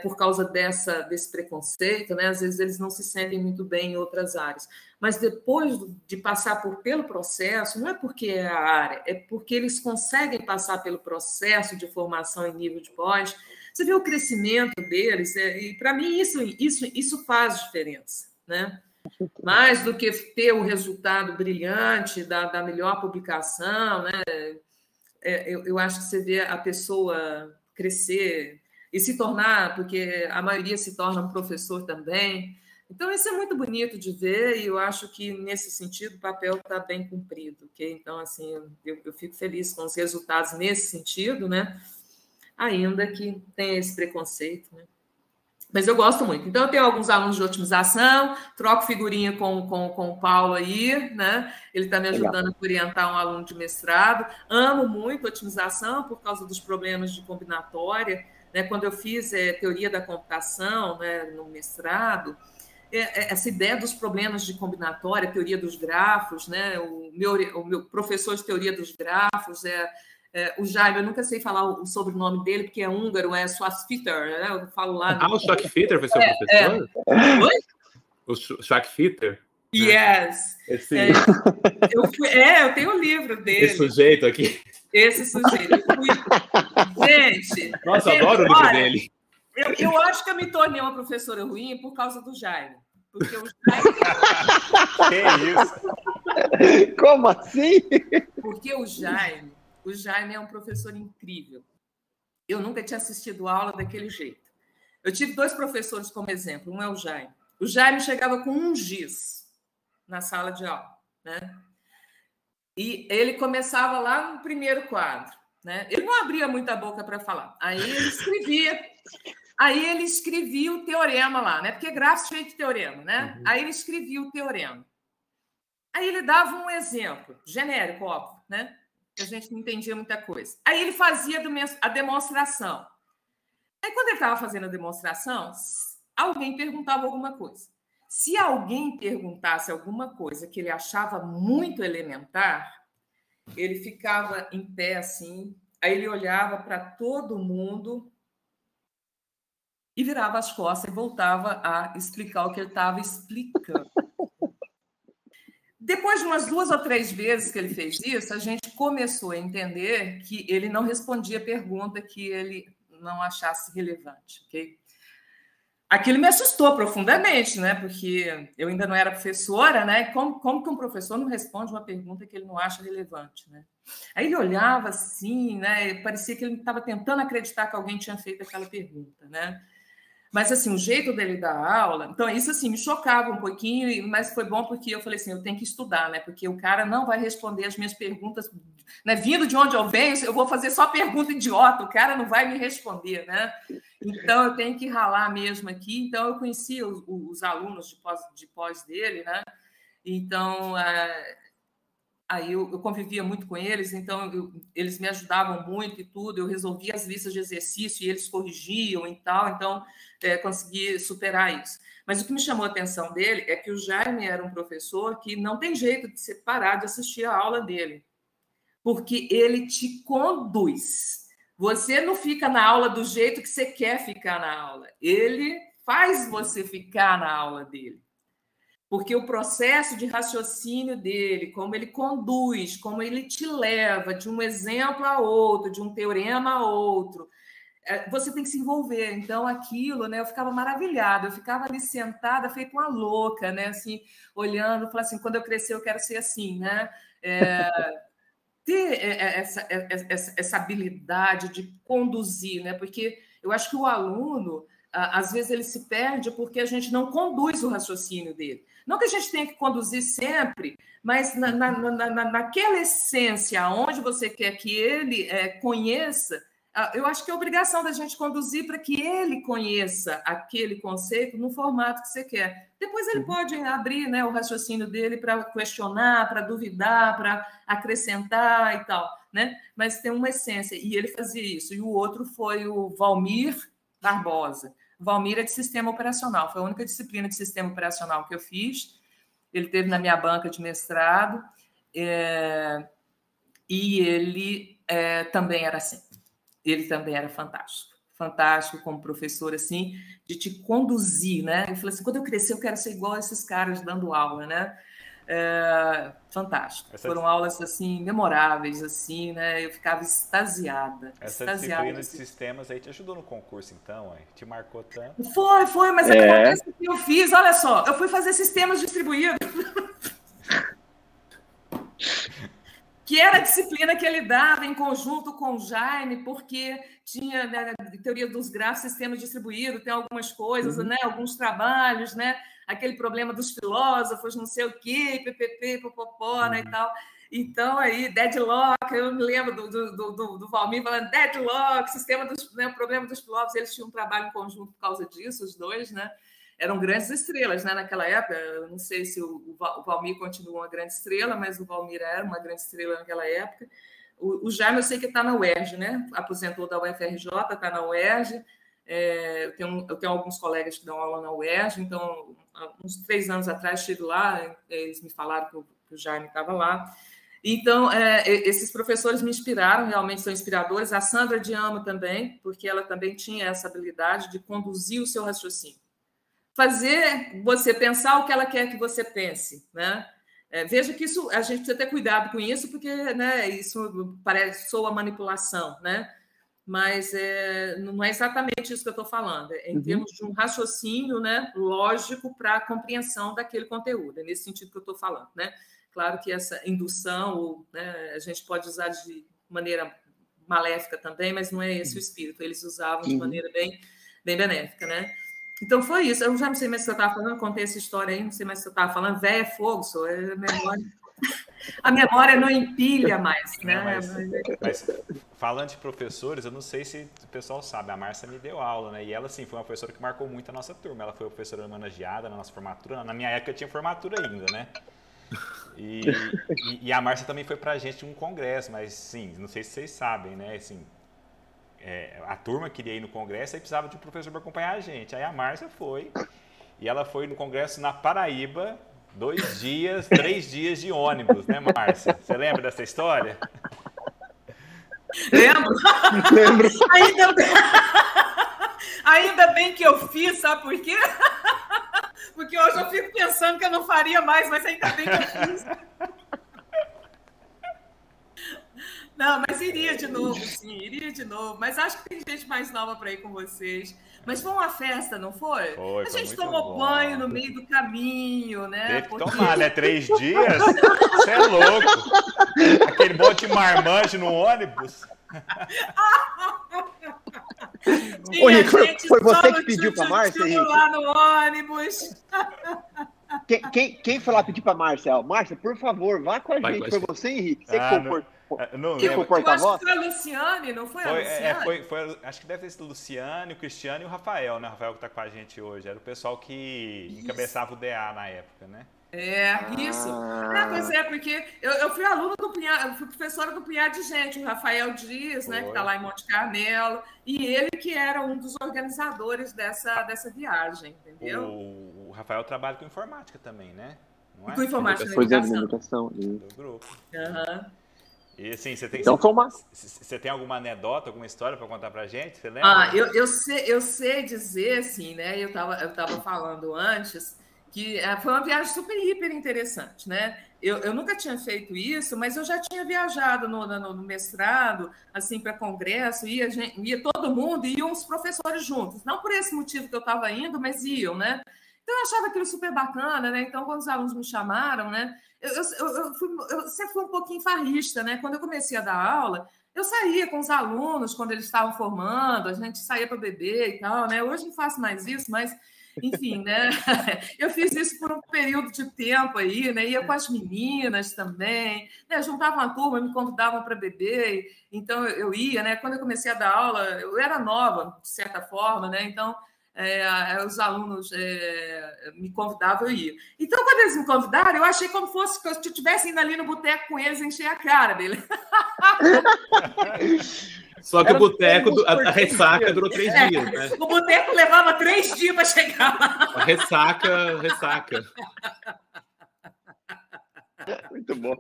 por causa desse preconceito, né? Às vezes eles não se sentem muito bem em outras áreas. Mas depois de passar pelo processo, não é porque é a área, é porque eles conseguem passar pelo processo de formação em nível de pós. Você vê o crescimento deles, e para mim isso faz diferença, né? Mais do que ter o resultado brilhante da melhor publicação, né? Eu acho que você vê a pessoa crescer e se tornar, porque a maioria se torna um professor também. Então, isso é muito bonito de ver, e eu acho que, nesse sentido, o papel está bem cumprido. Okay? Então, assim, eu fico feliz com os resultados nesse sentido, né? Ainda que tenha esse preconceito, né? Mas eu gosto muito. Então, eu tenho alguns alunos de otimização, troco figurinha com o Paulo aí, né? Ele está me ajudando a orientar um aluno de mestrado. Amo muito otimização por causa dos problemas de combinatória, né? Quando eu fiz teoria da computação, né, no mestrado, essa ideia dos problemas de combinatória, teoria dos grafos, né? O meu professor de teoria dos grafos o Jaime, eu nunca sei falar o sobrenome dele, porque é húngaro, é Schwarzfitter, né? Eu falo lá. O Schwarzfitter foi seu professor? Oi? O Schwarzfitter? Yes. Eu tenho o livro dele. Esse sujeito aqui. Esse sujeito. Gente. Nossa, eu adoro o livro dele. Eu acho que eu me tornei uma professora ruim por causa do Jaime. Porque o Jaime. Que isso? Como assim? Porque o Jaime é um professor incrível. Eu nunca tinha assistido aula daquele jeito. Eu tive 2 professores como exemplo. Um é o Jaime. O Jaime chegava com um giz na sala de aula, né? E ele começava lá no primeiro quadro, né? Ele não abria muita boca para falar. Aí ele escrevia o teorema lá, né? Porque gráfico cheio de teorema, né? Uhum. Aí ele escrevia o teorema. Aí ele dava um exemplo, genérico, óbvio, né? A gente não entendia muita coisa. Aí ele fazia a demonstração. Aí, quando ele estava fazendo a demonstração, alguém perguntava alguma coisa. Se alguém perguntasse alguma coisa que ele achava muito elementar, ele ficava em pé assim, aí ele olhava para todo mundo e virava as costas e voltava a explicar o que ele estava explicando. Depois de umas 2 ou 3 vezes que ele fez isso, a gente começou a entender que ele não respondia pergunta que ele não achasse relevante, ok? Aquilo me assustou profundamente, né? Porque eu ainda não era professora, né? Como que um professor não responde uma pergunta que ele não acha relevante, né? Aí ele olhava assim, né? Parecia que ele estava tentando acreditar que alguém tinha feito aquela pergunta, né? Mas, assim, o jeito dele dar aula... Então, isso, assim, me chocava um pouquinho, mas foi bom porque eu falei assim, eu tenho que estudar, né? Porque o cara não vai responder as minhas perguntas, né? Vindo de onde eu venho, eu vou fazer só pergunta idiota, o cara não vai me responder, né? Então, eu tenho que ralar mesmo aqui. Então, eu conhecia os alunos de pós dele, né? Então, aí eu convivia muito com eles, então eles me ajudavam muito e tudo, eu resolvia as listas de exercício e eles corrigiam e tal, então consegui superar isso. Mas o que me chamou a atenção dele é que o Jaime era um professor que não tem jeito de você parar de assistir a aula dele, porque ele te conduz. Você não fica na aula do jeito que você quer ficar na aula, ele faz você ficar na aula dele. Porque o processo de raciocínio dele, como ele conduz, como ele te leva de um exemplo a outro, de um teorema a outro, você tem que se envolver. Então, aquilo, né, eu ficava maravilhada, eu ficava ali sentada, feito uma louca, né, assim, olhando, falando assim, quando eu crescer eu quero ser assim, né? Ter essa habilidade de conduzir, né? Porque eu acho que o aluno, às vezes, ele se perde porque a gente não conduz o raciocínio dele. Não que a gente tenha que conduzir sempre, mas naquela essência onde você quer que ele conheça, eu acho que é obrigação da gente conduzir para que ele conheça aquele conceito no formato que você quer. Depois ele pode abrir, né, o raciocínio dele para questionar, para duvidar, para acrescentar e tal, né? Mas tem uma essência, e ele fazia isso. E o outro foi o Valmir Barbosa. O Valmir é de sistema operacional, foi a única disciplina de sistema operacional que eu fiz. Ele teve na minha banca de mestrado, e ele também era assim. Ele também era fantástico. Fantástico como professor, assim, de te conduzir, né? Ele falou assim, quando eu crescer eu quero ser igual a esses caras dando aula, né? Fantástico. Foram aulas, assim, memoráveis, assim, né? Eu ficava extasiada. Essa disciplina de sistemas aí te ajudou no concurso, então, hein? Te marcou tanto? Foi, mas acontece que eu fiz, olha só, eu fui fazer sistemas distribuídos. Que era a disciplina que ele dava em conjunto com o Jaime, porque tinha, né, teoria dos grafos, sistema distribuído, tem algumas coisas, né, alguns trabalhos, né, aquele problema dos filósofos, não sei o quê, PPP, popopó, né, e tal. Então, aí, deadlock, eu me lembro do Valmir falando deadlock, sistema dos, né, problema dos filósofos, eles tinham um trabalho em conjunto por causa disso, os dois, né? Eram grandes estrelas, né, naquela época. Eu não sei se o Valmir continua uma grande estrela, mas o Valmir era uma grande estrela naquela época. O Jaime, eu sei que está na UERJ, né? Aposentou da UFRJ, está na UERJ. Eu tenho alguns colegas que dão aula na UERJ, então, uns 3 anos atrás, estive lá, eles me falaram que o Jaime estava lá. Então, esses professores me inspiraram, realmente são inspiradores. A Sandra de Amo também, porque ela também tinha essa habilidade de conduzir o seu raciocínio. Fazer você pensar o que ela quer que você pense, né? Veja que isso, a gente precisa ter cuidado com isso, porque, né, isso soa manipulação, né? Mas não é exatamente isso que eu estou falando. É em termos de um raciocínio, né, lógico para a compreensão daquele conteúdo. É nesse sentido que eu estou falando, né? Claro que essa indução, né, a gente pode usar de maneira maléfica também, mas não é esse o espírito. Eles usavam de maneira bem benéfica, né? Então, foi isso. Eu já não sei mais se eu estava falando, eu contei essa história aí, não sei mais se eu estava falando. Véia é fogo, a memória não empilha mais, né? Mas, falando de professores, eu não sei se o pessoal sabe, a Márcia me deu aula, né? E ela, assim, foi uma professora que marcou muito a nossa turma. Ela foi a professora homenageada na nossa formatura. Na minha época, eu tinha formatura ainda, né? E a Márcia também foi pra gente um congresso, mas, sim, não sei se vocês sabem, né? Assim, a turma queria ir no congresso e precisava de um professor para acompanhar a gente. Aí a Márcia foi, e ela foi no congresso na Paraíba, 2 dias, 3 dias de ônibus, né, Márcia? Você lembra dessa história? Lembro. Ainda bem que eu fiz, sabe por quê? Porque hoje eu fico pensando que eu não faria mais, mas ainda bem que eu fiz. Não, mas iria de novo, sim, iria de novo. Mas acho que tem gente mais nova para ir com vocês. Mas foi uma festa, não foi? A gente tomou banho no meio do caminho, né? Teve que tomar, né? 3 dias? Você é louco. Aquele monte de marmanjo no ônibus. Ô, Rick, foi você que pediu para a Márcia, Rick? Lá no ônibus. Quem foi lá pedir para a Márcia? Márcia, por favor, vá com a gente. Foi você, Henrique? Você que foi o porta-voz? Eu acho que foi a Luciane, não foi a Luciane? Acho que deve ter sido o Luciane, o Cristiano e o Rafael, né? O Rafael que está com a gente hoje. Era o pessoal que encabeçava o DA na época, né? Isso. Pois é, porque eu fui aluna do Punhado, fui professora do Punhado de Gente, o Rafael Dias, né, que está lá em Monte Carmelo, e ele que era um dos organizadores dessa viagem, entendeu? O Rafael trabalha com informática também, né? Não é? Com informática na educação. Do grupo. E assim, você tem alguma anedota, alguma história para contar pra gente? Você lembra? Eu sei dizer, assim, né? Eu tava falando antes que foi uma viagem super, hiper interessante, né? Eu nunca tinha feito isso, mas eu já tinha viajado no mestrado, assim, para congresso, ia todo mundo, iam os professores juntos. Não por esse motivo que eu estava indo, mas iam, né? Então, eu achava aquilo super bacana, né? Então, quando os alunos me chamaram, né? Eu sempre fui um pouquinho farrista, né? Quando eu comecei a dar aula, eu saía com os alunos, quando eles estavam formando, a gente saía para beber e tal, né? Hoje não faço mais isso, mas... Enfim, né? Eu fiz isso por um período de tempo aí, né? Ia com as meninas também, né? Juntava uma turma, me convidavam para beber, então eu ia, né? Quando eu comecei a dar aula, eu era nova, de certa forma, né? Então, os alunos me convidavam, eu ia. Então, quando eles me convidaram, eu achei como fosse que eu estivesse indo ali no boteco com eles, encher a cara dele. Só que o boteco, a ressaca durou 3 dias, né? O boteco levava 3 dias para chegar lá. A ressaca. Muito bom.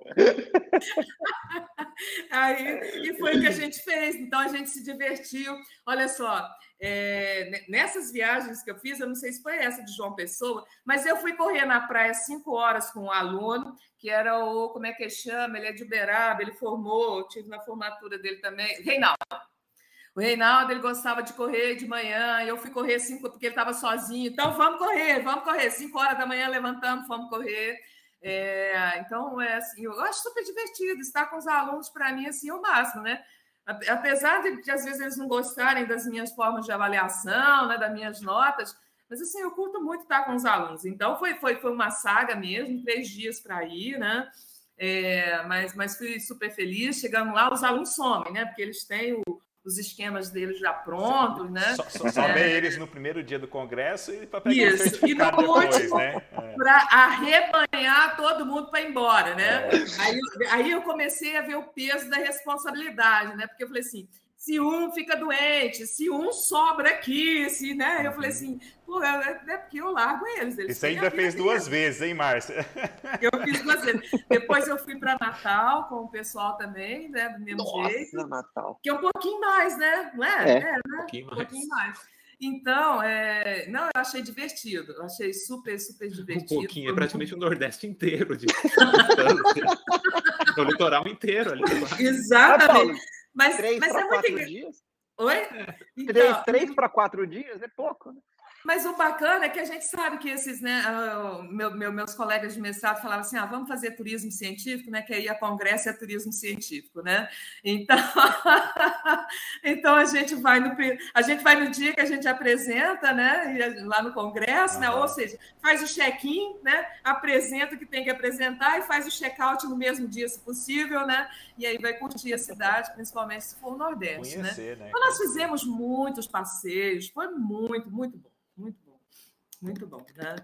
E foi o que a gente fez. Então, a gente se divertiu. Olha só, nessas viagens que eu fiz, eu não sei se foi essa de João Pessoa, mas eu fui correr na praia 5 horas com um aluno, que era como é que chama? Ele é de Uberaba, ele formou, tive na formatura dele também, Reinaldo. O Reinaldo, ele gostava de correr de manhã, e eu fui correr 5, porque ele estava sozinho. Então, vamos correr. 5 horas da manhã, levantamos, fomos correr. Então, assim, eu acho super divertido estar com os alunos, para mim, assim, o máximo, né? Apesar de às vezes eles não gostarem das minhas formas de avaliação, né, das minhas notas, mas assim, eu curto muito estar com os alunos. Então, foi uma saga mesmo, 3 dias para ir, né? Mas fui super feliz. Chegando lá, os alunos somem, né? Porque eles têm os esquemas deles já prontos, né? Só vê eles no primeiro dia do congresso e para pegar o certificado e no depois, último, né? Para arrebanhar todo mundo para ir embora, né? Aí eu comecei a ver o peso da responsabilidade, né? Porque eu falei assim, se um fica doente, se um sobra aqui, né? Eu falei assim, pô, porque eu largo eles. Isso ainda fez 2 vezes, hein, Márcia? Eu fiz 2 vezes. Depois eu fui para Natal com o pessoal também, né? Do mesmo jeito. Natal. Que é um pouquinho mais, né? Não é? Né? Um pouquinho mais. Então, não, eu achei divertido. Eu achei super, super divertido. Um pouquinho, praticamente o Nordeste inteiro. O litoral inteiro ali. Exatamente. Mas 3 para 4 dias? Oi? 3 para 4 dias é pouco, né? Mas o bacana é que a gente sabe que esses, né, meus colegas de mestrado falavam assim, vamos fazer turismo científico, né, que aí a congresso é turismo científico, né? Então a gente vai no dia que a gente apresenta, né, lá no congresso, né, ou seja, faz o check-in, né, apresenta o que tem que apresentar e faz o check-out no mesmo dia, se possível, né? E aí vai curtir a cidade, principalmente se for o Nordeste, conhecer, né? Então nós fizemos muitos passeios, foi muito, muito bom. Muito bom, né?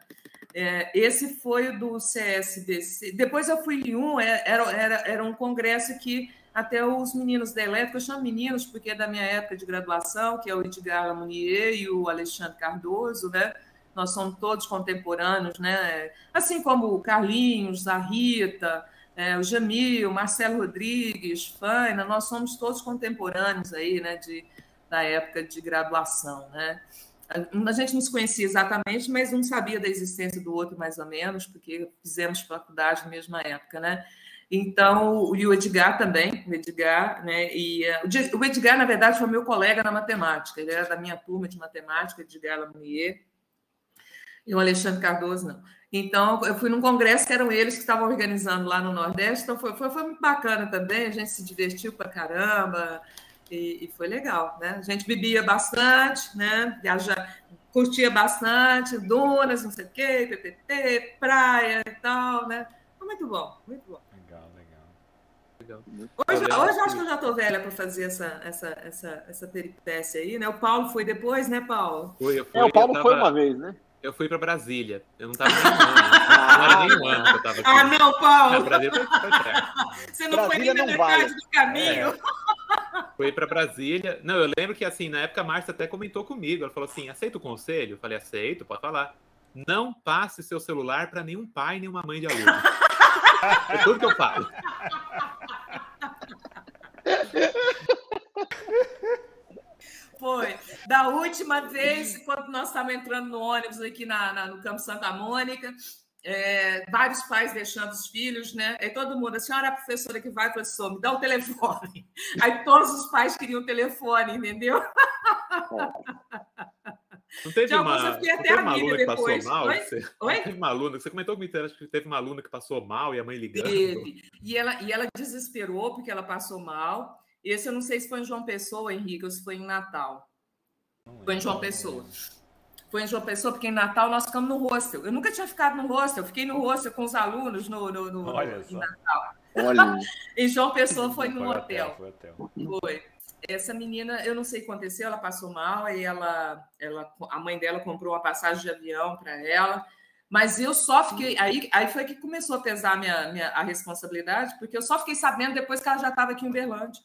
Esse foi o do CSBC. Depois eu fui em era um congresso que até os meninos da Elétrica, eu chamo meninos porque é da minha época de graduação, que é o Edgar Lamounier e o Alexandre Cardoso, né? Nós somos todos contemporâneos, né? Assim como o Carlinhos, a Rita, o Jamil, Marcelo Rodrigues, Faina, nós somos todos contemporâneos aí, né? Da época de graduação, né? A gente não se conhecia exatamente, mas um sabia da existência do outro, mais ou menos, porque fizemos faculdade na mesma época, né? Então, e o Edgar também, o Edgar, né? E o Edgar, na verdade, foi meu colega na matemática, ele era da minha turma de matemática, Edgar Lamounier, e o Alexandre Cardoso, não. Então, eu fui num congresso que eram eles que estavam organizando lá no Nordeste, então foi muito bacana também, a gente se divertiu pra caramba, e foi legal, né? A gente bebia bastante, né? Curtia bastante, dunas, não sei o quê, PPT, praia e tal, né? Foi muito bom, muito bom. Legal. Hoje acho que eu já estou velha para fazer essa peripécia aí, né? O Paulo foi depois, né, Paulo? O Paulo foi uma vez, né? Eu fui para Brasília. Eu não estava nem um ano. Não era nem um ano que eu estava aqui. Ah, não, Paulo! Brasília foi perto. Você não foi nem na metade do caminho. Fui para Brasília. Não, eu lembro que, assim, na época a Márcia até comentou comigo. Ela falou assim, aceita o conselho? Eu falei, aceito, pode falar. Não passe seu celular para nenhum pai, nenhuma mãe de aluno. É tudo que eu falo. Foi. Da última vez, quando nós estávamos entrando no ônibus aqui no Campo Santa Mônica, vários pais deixando os filhos, né? Aí todo mundo, a senhora é a professora que vai, professor, me dá o telefone. Aí todos os pais queriam o telefone, entendeu? Não teve uma aluna que passou mal? Oi? Teve uma aluna, você comentou comigo, acho que teve uma aluna que passou mal e a mãe ligando. Teve. E ela desesperou porque ela passou mal. Esse eu não sei se foi em João Pessoa, Henrique, ou se foi em Natal. Foi em João Pessoa. Foi em João Pessoa, porque em Natal nós ficamos no hostel. Eu nunca tinha ficado no hostel, eu fiquei no hostel com os alunos em Natal. Olha. Em João Pessoa foi num hotel. Foi hotel. Foi. Essa menina, eu não sei o que aconteceu, ela passou mal, e a mãe dela comprou uma passagem de avião para ela, mas eu só fiquei... Aí foi que começou a pesar a responsabilidade, porque eu só fiquei sabendo depois que ela já estava aqui em Uberlândia.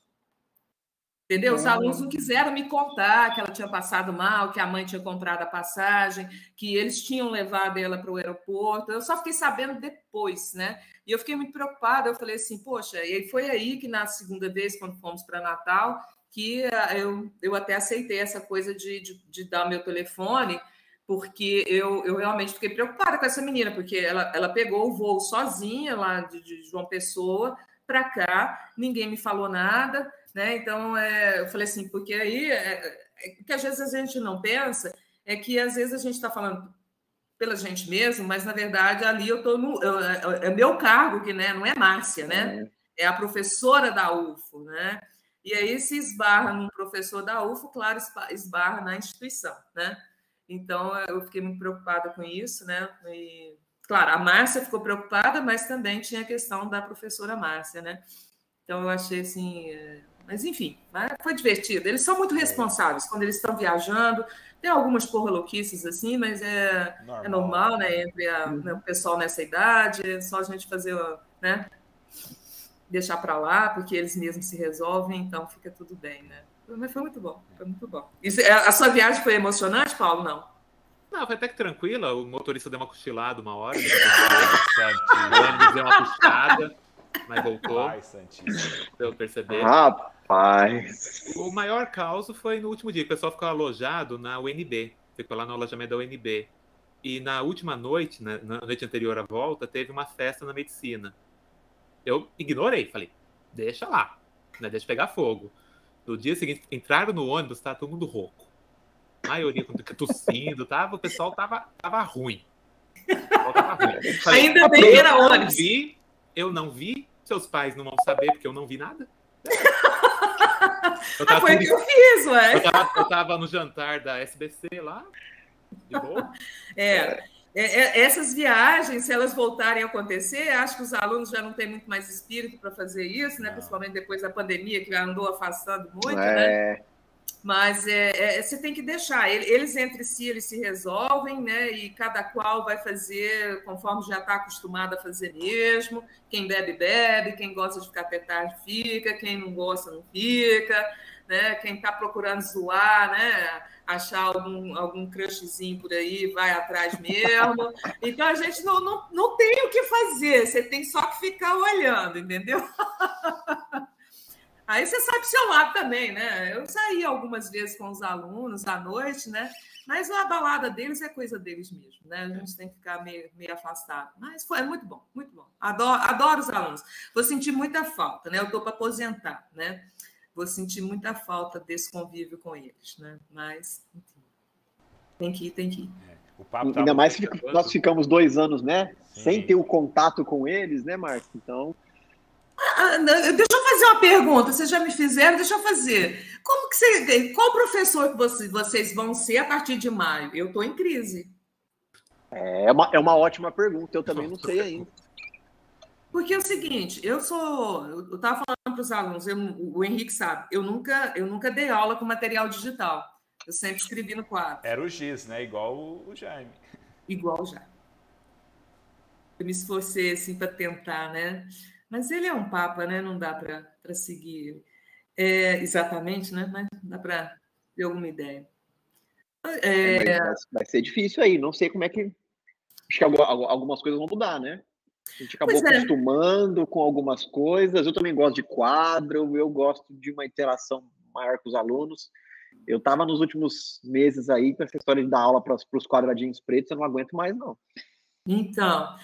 Entendeu? Os alunos não quiseram me contar que ela tinha passado mal, que a mãe tinha comprado a passagem, que eles tinham levado ela para o aeroporto. Eu só fiquei sabendo depois, né? E eu fiquei muito preocupada. Eu falei assim, poxa, e foi aí que na segunda vez, quando fomos para Natal, que eu até aceitei essa coisa de dar o meu telefone, porque eu realmente fiquei preocupada com essa menina, porque ela pegou o voo sozinha lá de João Pessoa para cá, ninguém me falou nada, né? Então, eu falei assim, porque aí, que às vezes a gente não pensa, é que às vezes a gente está falando pela gente mesmo, mas na verdade ali eu estou é meu cargo, que né, não é Márcia, né? É a professora da UFO, né? E aí se esbarra num professor da UFO, claro, esbarra na instituição, né? Então eu fiquei muito preocupada com isso, né? E, claro, a Márcia ficou preocupada, mas também tinha a questão da professora Márcia, né? Então eu achei assim... Mas, enfim, foi divertido. Eles são muito responsáveis quando eles estão viajando. Tem algumas porra-louquices assim, mas é normal, né? Entre o pessoal nessa idade, é só a gente fazer, né? Deixar para lá, porque eles mesmos se resolvem, então fica tudo bem, né? Mas foi muito bom, foi muito bom. A sua viagem foi emocionante, Paulo? Não, foi até que tranquila. O motorista deu uma cochilada uma hora. O ônibus deu uma puxada, mas voltou. Ai, santíssimo. Deu perceber. Rapaz. O maior caos foi no último dia. O pessoal ficou alojado na UNB. Ficou lá no alojamento da UNB. E na última noite, na noite anterior à volta, teve uma festa na medicina. Eu ignorei, falei, deixa lá, né? Deixa pegar fogo. No dia seguinte, entraram no ônibus, tava todo mundo rouco. A maioria tossindo, o pessoal tava ruim. Falei, ainda bem que era ônibus. Eu não vi, seus pais não vão saber, porque eu não vi nada. Foi o que eu fiz, ué. Eu tava no jantar da SBC lá, de boa. Essas viagens, se elas voltarem a acontecer, acho que os alunos já não têm muito mais espírito para fazer isso, né? Principalmente depois da pandemia, que andou afastando muito, né? Mas você tem que deixar. Eles entre si, eles se resolvem, né? E cada qual vai fazer conforme já está acostumado a fazer mesmo. Quem bebe, bebe. Quem gosta de ficar até tarde, fica. Quem não gosta, não fica. Né? Quem está procurando zoar, né? Achar algum crushzinho por aí, vai atrás mesmo. Então, a gente não tem o que fazer. Você tem só que ficar olhando, entendeu? Aí você sabe o seu lado também, né? Eu saí algumas vezes com os alunos à noite, né? Mas a balada deles é coisa deles mesmo, né? A gente tem que ficar meio afastado. Mas é muito bom, muito bom. Adoro os alunos. Vou sentir muita falta, né? Eu estou para aposentar, né? Vou sentir muita falta desse convívio com eles, né? Mas, enfim, tem que ir. O papo Ainda mais que nós ficamos 2 anos, né? Sim. Sem ter o contato com eles, né, Márcia? Então... Deixa eu fazer uma pergunta. Vocês já me fizeram, deixa eu fazer. Qual professor que vocês vão ser a partir de maio? Eu estou em crise. É uma ótima pergunta, eu também não sei ainda. Porque é o seguinte, eu estava falando para os alunos, o Henrique sabe, eu nunca dei aula com material digital. Eu sempre escrevi no quadro. Era o giz, né? Igual o Jaime. Igual o Jaime. Eu me esforcei assim para tentar, né? Mas ele é um papa, né? Não dá para seguir exatamente, né? Mas dá para ter alguma ideia. Vai ser difícil aí, não sei como é que... Acho que algumas coisas vão mudar, né? A gente acabou acostumando com algumas coisas. Eu também gosto de quadro, eu gosto de uma interação maior com os alunos. Eu estava nos últimos meses aí com essa história de dar aula para os quadradinhos pretos, eu não aguento mais, não. Então...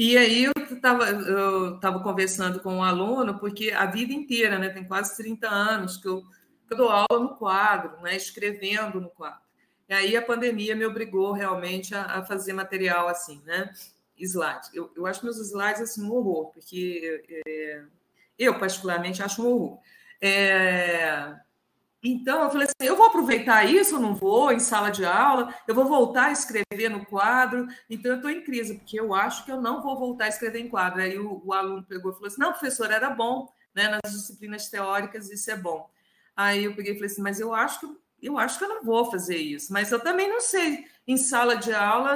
E aí eu estava conversando com um aluno, porque a vida inteira, né, tem quase 30 anos que eu dou aula no quadro, né, escrevendo no quadro. E aí a pandemia me obrigou realmente a fazer material assim, né, slides. Eu acho meus slides assim, um horror, porque eu particularmente acho um horror. Então, eu falei assim, eu vou aproveitar isso, eu não vou em sala de aula, eu vou voltar a escrever no quadro, então eu estou em crise, porque eu acho que eu não vou voltar a escrever em quadro. Aí o aluno pegou e falou assim, não, professor, era bom, né? Nas disciplinas teóricas isso é bom. Aí eu peguei e falei assim, mas eu acho que eu não vou fazer isso, mas eu também não sei, em sala de aula,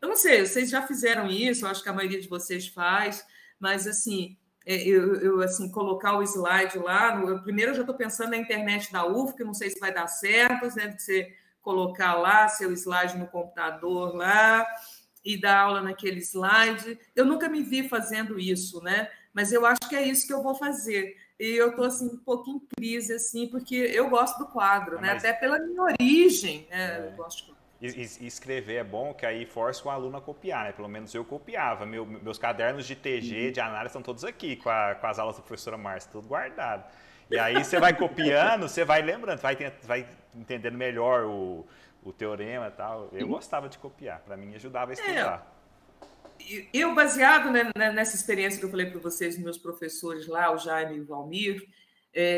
eu não sei, vocês já fizeram isso, eu acho que a maioria de vocês faz, mas assim... Eu assim, colocar o slide lá, primeiro eu já estou pensando na internet da UF, que não sei se vai dar certo, né, de você colocar lá seu slide no computador lá e dar aula naquele slide. Eu nunca me vi fazendo isso, né? Mas eu acho que é isso que eu vou fazer. E eu estou assim, um pouco em crise, assim, porque eu gosto do quadro, né? Até pela minha origem, né? Eu gosto de quadro. E escrever é bom, que aí força o aluno a copiar, né? Pelo menos eu copiava. Meus cadernos de TG, de análise, estão todos aqui, com as aulas da professora Márcia, tudo guardado. E aí você vai copiando, você vai lembrando, vai entendendo melhor o teorema e tal. Eu gostava de copiar, para mim ajudava a estudar. Eu, baseado nessa experiência que eu falei para vocês, meus professores lá, o Jaime e o Valmir,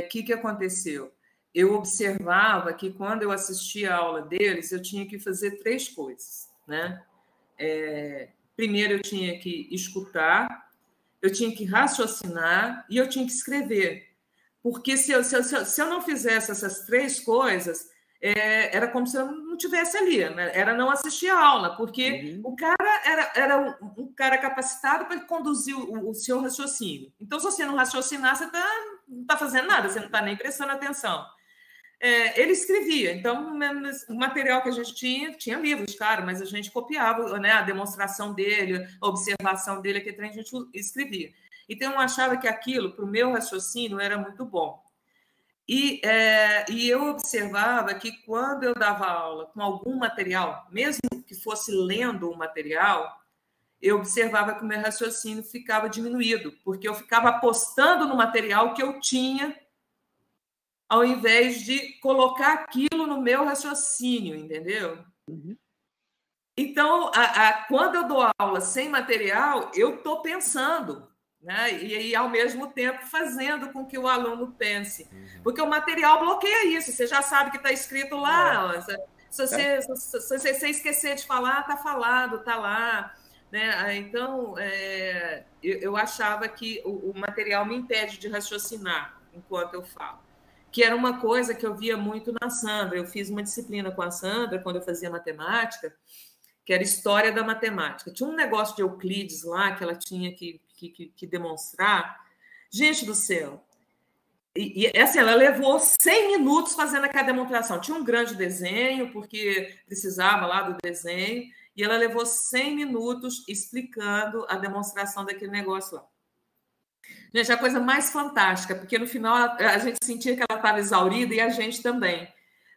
que aconteceu? Eu observava que, quando eu assistia a aula deles, eu tinha que fazer 3 coisas, né? Primeiro, eu tinha que escutar, eu tinha que raciocinar e eu tinha que escrever. Porque se eu não fizesse essas 3 coisas, era como se eu não estivesse ali, né? Era não assistir a aula, porque o cara era um cara capacitado para conduzir o seu raciocínio. Então, se você não raciocinar, você não está fazendo nada, você não está nem prestando atenção. Ele escrevia, então o material que a gente tinha livros, claro, mas a gente copiava, né, a demonstração dele, a observação dele, aquele trem a gente escrevia. Então eu achava que aquilo, para o meu raciocínio, era muito bom. E eu observava que, quando eu dava aula com algum material, mesmo que fosse lendo o material, eu observava que o meu raciocínio ficava diminuído, porque eu ficava apostando no material que eu tinha, ao invés de colocar aquilo no meu raciocínio, entendeu? Então, quando eu dou aula sem material, eu estou pensando, né? E ao mesmo tempo fazendo com que o aluno pense. Porque o material bloqueia isso, você já sabe que está escrito lá. Se você esquecer de falar, está falado, está lá. Né? Então, eu achava que o material me impede de raciocinar enquanto eu falo. Que era uma coisa que eu via muito na Sandra. Eu fiz uma disciplina com a Sandra quando eu fazia matemática, que era História da Matemática. Tinha um negócio de Euclides lá que ela tinha que demonstrar. Gente do céu! E assim, ela levou 100 minutos fazendo aquela demonstração. Tinha um grande desenho, porque precisava lá do desenho, e ela levou 100 minutos explicando a demonstração daquele negócio lá. Gente, a coisa mais fantástica, porque no final a gente sentia que ela estava exaurida e a gente também.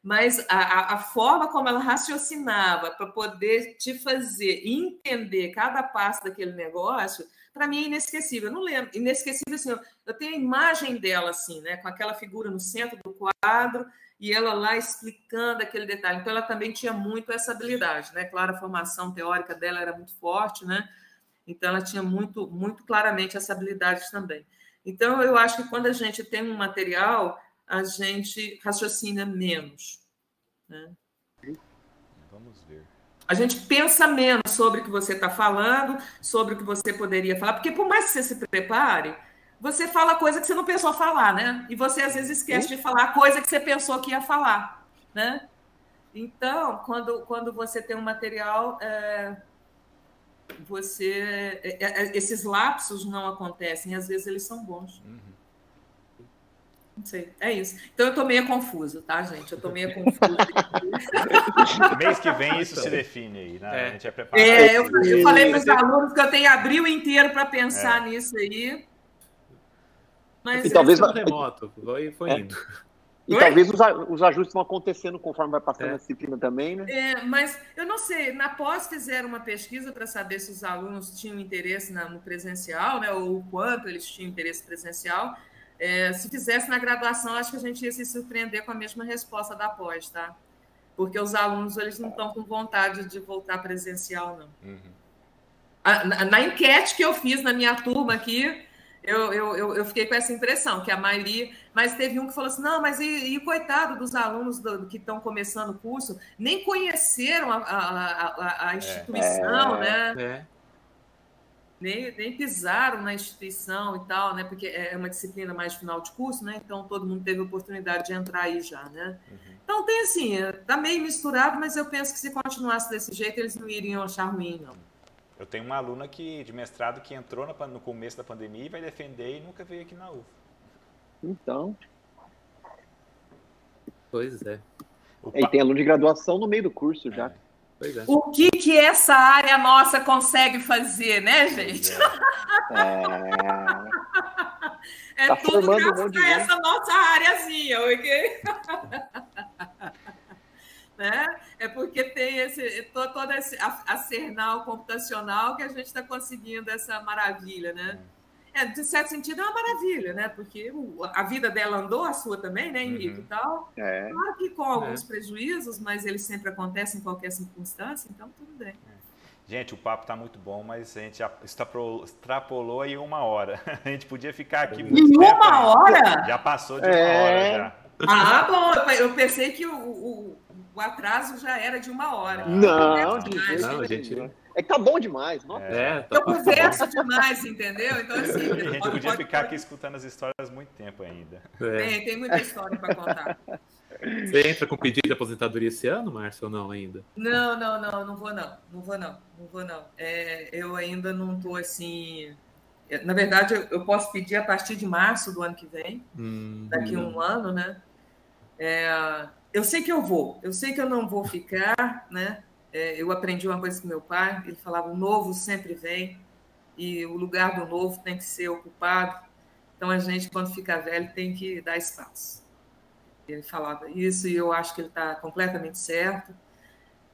Mas a forma como ela raciocinava para poder te fazer entender cada passo daquele negócio, para mim é inesquecível. Eu não lembro, inesquecível assim, eu tenho a imagem dela assim, né, com aquela figura no centro do quadro e ela lá explicando aquele detalhe. Então ela também tinha muito essa habilidade, né? Claro, a formação teórica dela era muito forte, né? Então ela tinha muito, muito claramente essa habilidade também. Então eu acho que quando a gente tem um material, a gente raciocina menos, né? Vamos ver. A gente pensa menos sobre o que você está falando, sobre o que você poderia falar, porque por mais que você se prepare, você fala coisa que você não pensou falar, né? E você às vezes esquece de falar coisa que você pensou que ia falar, né? Então, quando você tem um material, esses lapsos não acontecem, às vezes eles são bons. Não sei, é isso. Então eu estou meio confuso, tá, gente? Eu estou meio confuso. Mês que vem isso se define aí, né? A gente é preparado. Eu falei para os alunos que eu tenho abril inteiro para pensar nisso aí. Mas e talvez remoto, foi indo. E talvez os ajustes vão acontecendo conforme vai passando a disciplina também, né? Mas eu não sei, na pós fizeram uma pesquisa para saber se os alunos tinham interesse no presencial, né? Ou o quanto eles tinham interesse presencial. Se fizesse na graduação, acho que a gente ia se surpreender com a mesma resposta da pós, tá? Porque os alunos eles não estão com vontade de voltar presencial, não. Na enquete que eu fiz na minha turma aqui, eu fiquei com essa impressão, que a maioria... Mas teve um que falou assim, não, mas e coitado dos alunos que estão começando o curso, nem conheceram a instituição, né? Nem pisaram na instituição e tal, né? Porque é uma disciplina mais de final de curso, né? Então todo mundo teve a oportunidade de entrar aí já, né? Então tem assim, tá meio misturado, mas eu penso que se continuasse desse jeito, eles não iriam achar ruim, não. Eu tenho uma aluna de mestrado que entrou no começo da pandemia e vai defender e nunca veio aqui na UF. Então. Pois é. E tem aluno de graduação no meio do curso já. Pois é. O que essa área nossa consegue fazer, né, gente? Tá tudo graças a essa nossa áreazinha, ok? Né? É porque tem todo esse arsenal computacional que a gente está conseguindo essa maravilha, né? De certo sentido, é uma maravilha, né? Porque a vida dela andou, a sua também, né, Henrique? E tal. Claro que com alguns prejuízos, mas eles sempre acontecem em qualquer circunstância, então tudo bem. Gente, o papo está muito bom, mas a gente já extrapolou aí 1 hora. A gente podia ficar aqui muito tempo. Em 1 hora? Já passou de 1 hora já. Bom, eu pensei que o atraso já era de 1 hora. Não, gente. É que tá bom demais. Nossa. Eu converso demais, entendeu? Então, assim, a gente podia ficar aqui escutando as histórias muito tempo ainda. Tem muita história para contar. Você entra com pedido de aposentadoria esse ano, Márcio, ou não ainda? Não vou não. Eu ainda não estou assim... Na verdade, eu posso pedir a partir de março do ano que vem, daqui a 1 ano, né? Eu sei que eu vou, eu sei que eu não vou ficar, né? Eu aprendi uma coisa com meu pai, ele falava, o novo sempre vem, e o lugar do novo tem que ser ocupado, então a gente, quando fica velho, tem que dar espaço. Ele falava isso, e eu acho que ele está completamente certo,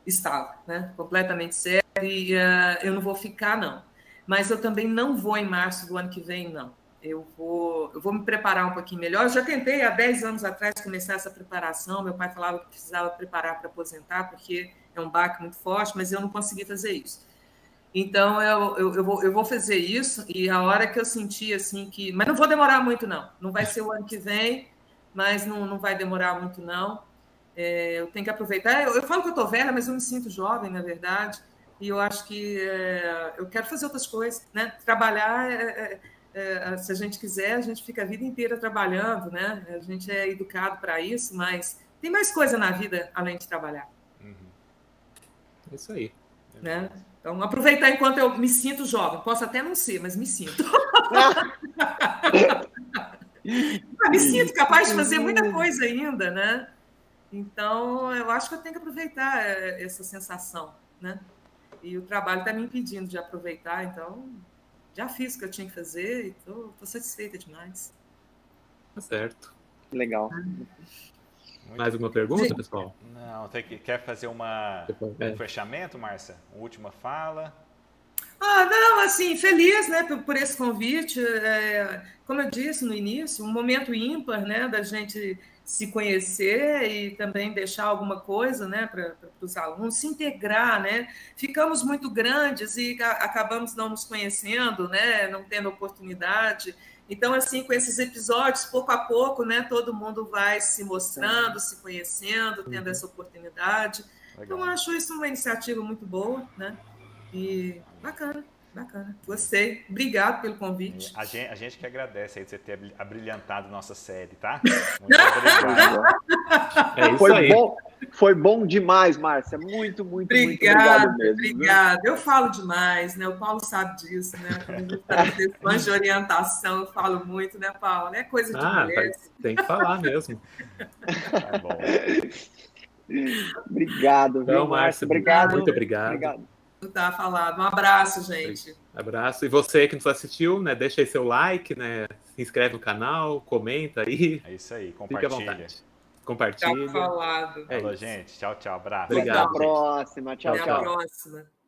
estava, né? Completamente certo, e eu não vou ficar, não. Mas eu também não vou em março do ano que vem, não. Eu vou me preparar um pouquinho melhor. Eu já tentei, há 10 anos atrás, começar essa preparação. Meu pai falava que precisava preparar para aposentar, porque é um baque muito forte, mas eu não consegui fazer isso. Então, eu vou fazer isso, e a hora que eu sentir assim que... Mas não vou demorar muito, não. Não vai ser o ano que vem, mas não vai demorar muito, não. Eu tenho que aproveitar. Eu falo que eu estou velha, mas eu me sinto jovem, na verdade, e eu acho que eu quero fazer outras coisas, né? Trabalhar... se a gente quiser, a gente fica a vida inteira trabalhando, né? A gente é educado para isso, mas tem mais coisa na vida além de trabalhar. É isso aí. Né? Então, aproveitar enquanto eu me sinto jovem. Posso até não ser, mas me sinto. Me sinto capaz de fazer muita coisa ainda, né? Então, eu acho que eu tenho que aproveitar essa sensação, né? E o trabalho está me impedindo de aproveitar, então... já fiz o que eu tinha que fazer e estou satisfeita demais. Tá certo. Legal. Mais alguma pergunta, pessoal? Não, quer fazer um fechamento, Márcia? Uma última fala? Não, assim, feliz, né, por esse convite. Como eu disse no início, um momento ímpar, né, da gente se conhecer e também deixar alguma coisa, né, para os alunos, se integrar, né? Ficamos muito grandes e acabamos não nos conhecendo, né, não tendo oportunidade. Então, assim, com esses episódios, pouco a pouco, né, todo mundo vai se mostrando, se conhecendo, tendo essa oportunidade. Legal. Então, eu acho isso uma iniciativa muito boa, né? E bacana. Gostei. Obrigado pelo convite. A gente que agradece aí de você ter abrilhantado nossa série, tá? Muito obrigado. Foi bom demais, Márcia. Muito obrigado mesmo. Obrigada. Eu falo demais, né? O Paulo sabe disso, né? Quando a gente faz fãs de orientação, eu falo muito, né, Paulo? É coisa de mulher. Tem que falar mesmo. Tá bom. Obrigado, então, Márcia. Obrigado. Muito obrigado. Tá falado. Um abraço, gente. Abraço. E você que nos assistiu, né? Deixa aí seu like, né? Se inscreve no canal, comenta aí. É isso aí, compartilha. Fique à vontade. Compartilha. Tá falado. Falou, gente. Tchau, abraço. Obrigado, até a próxima. Tchau. Até a próxima.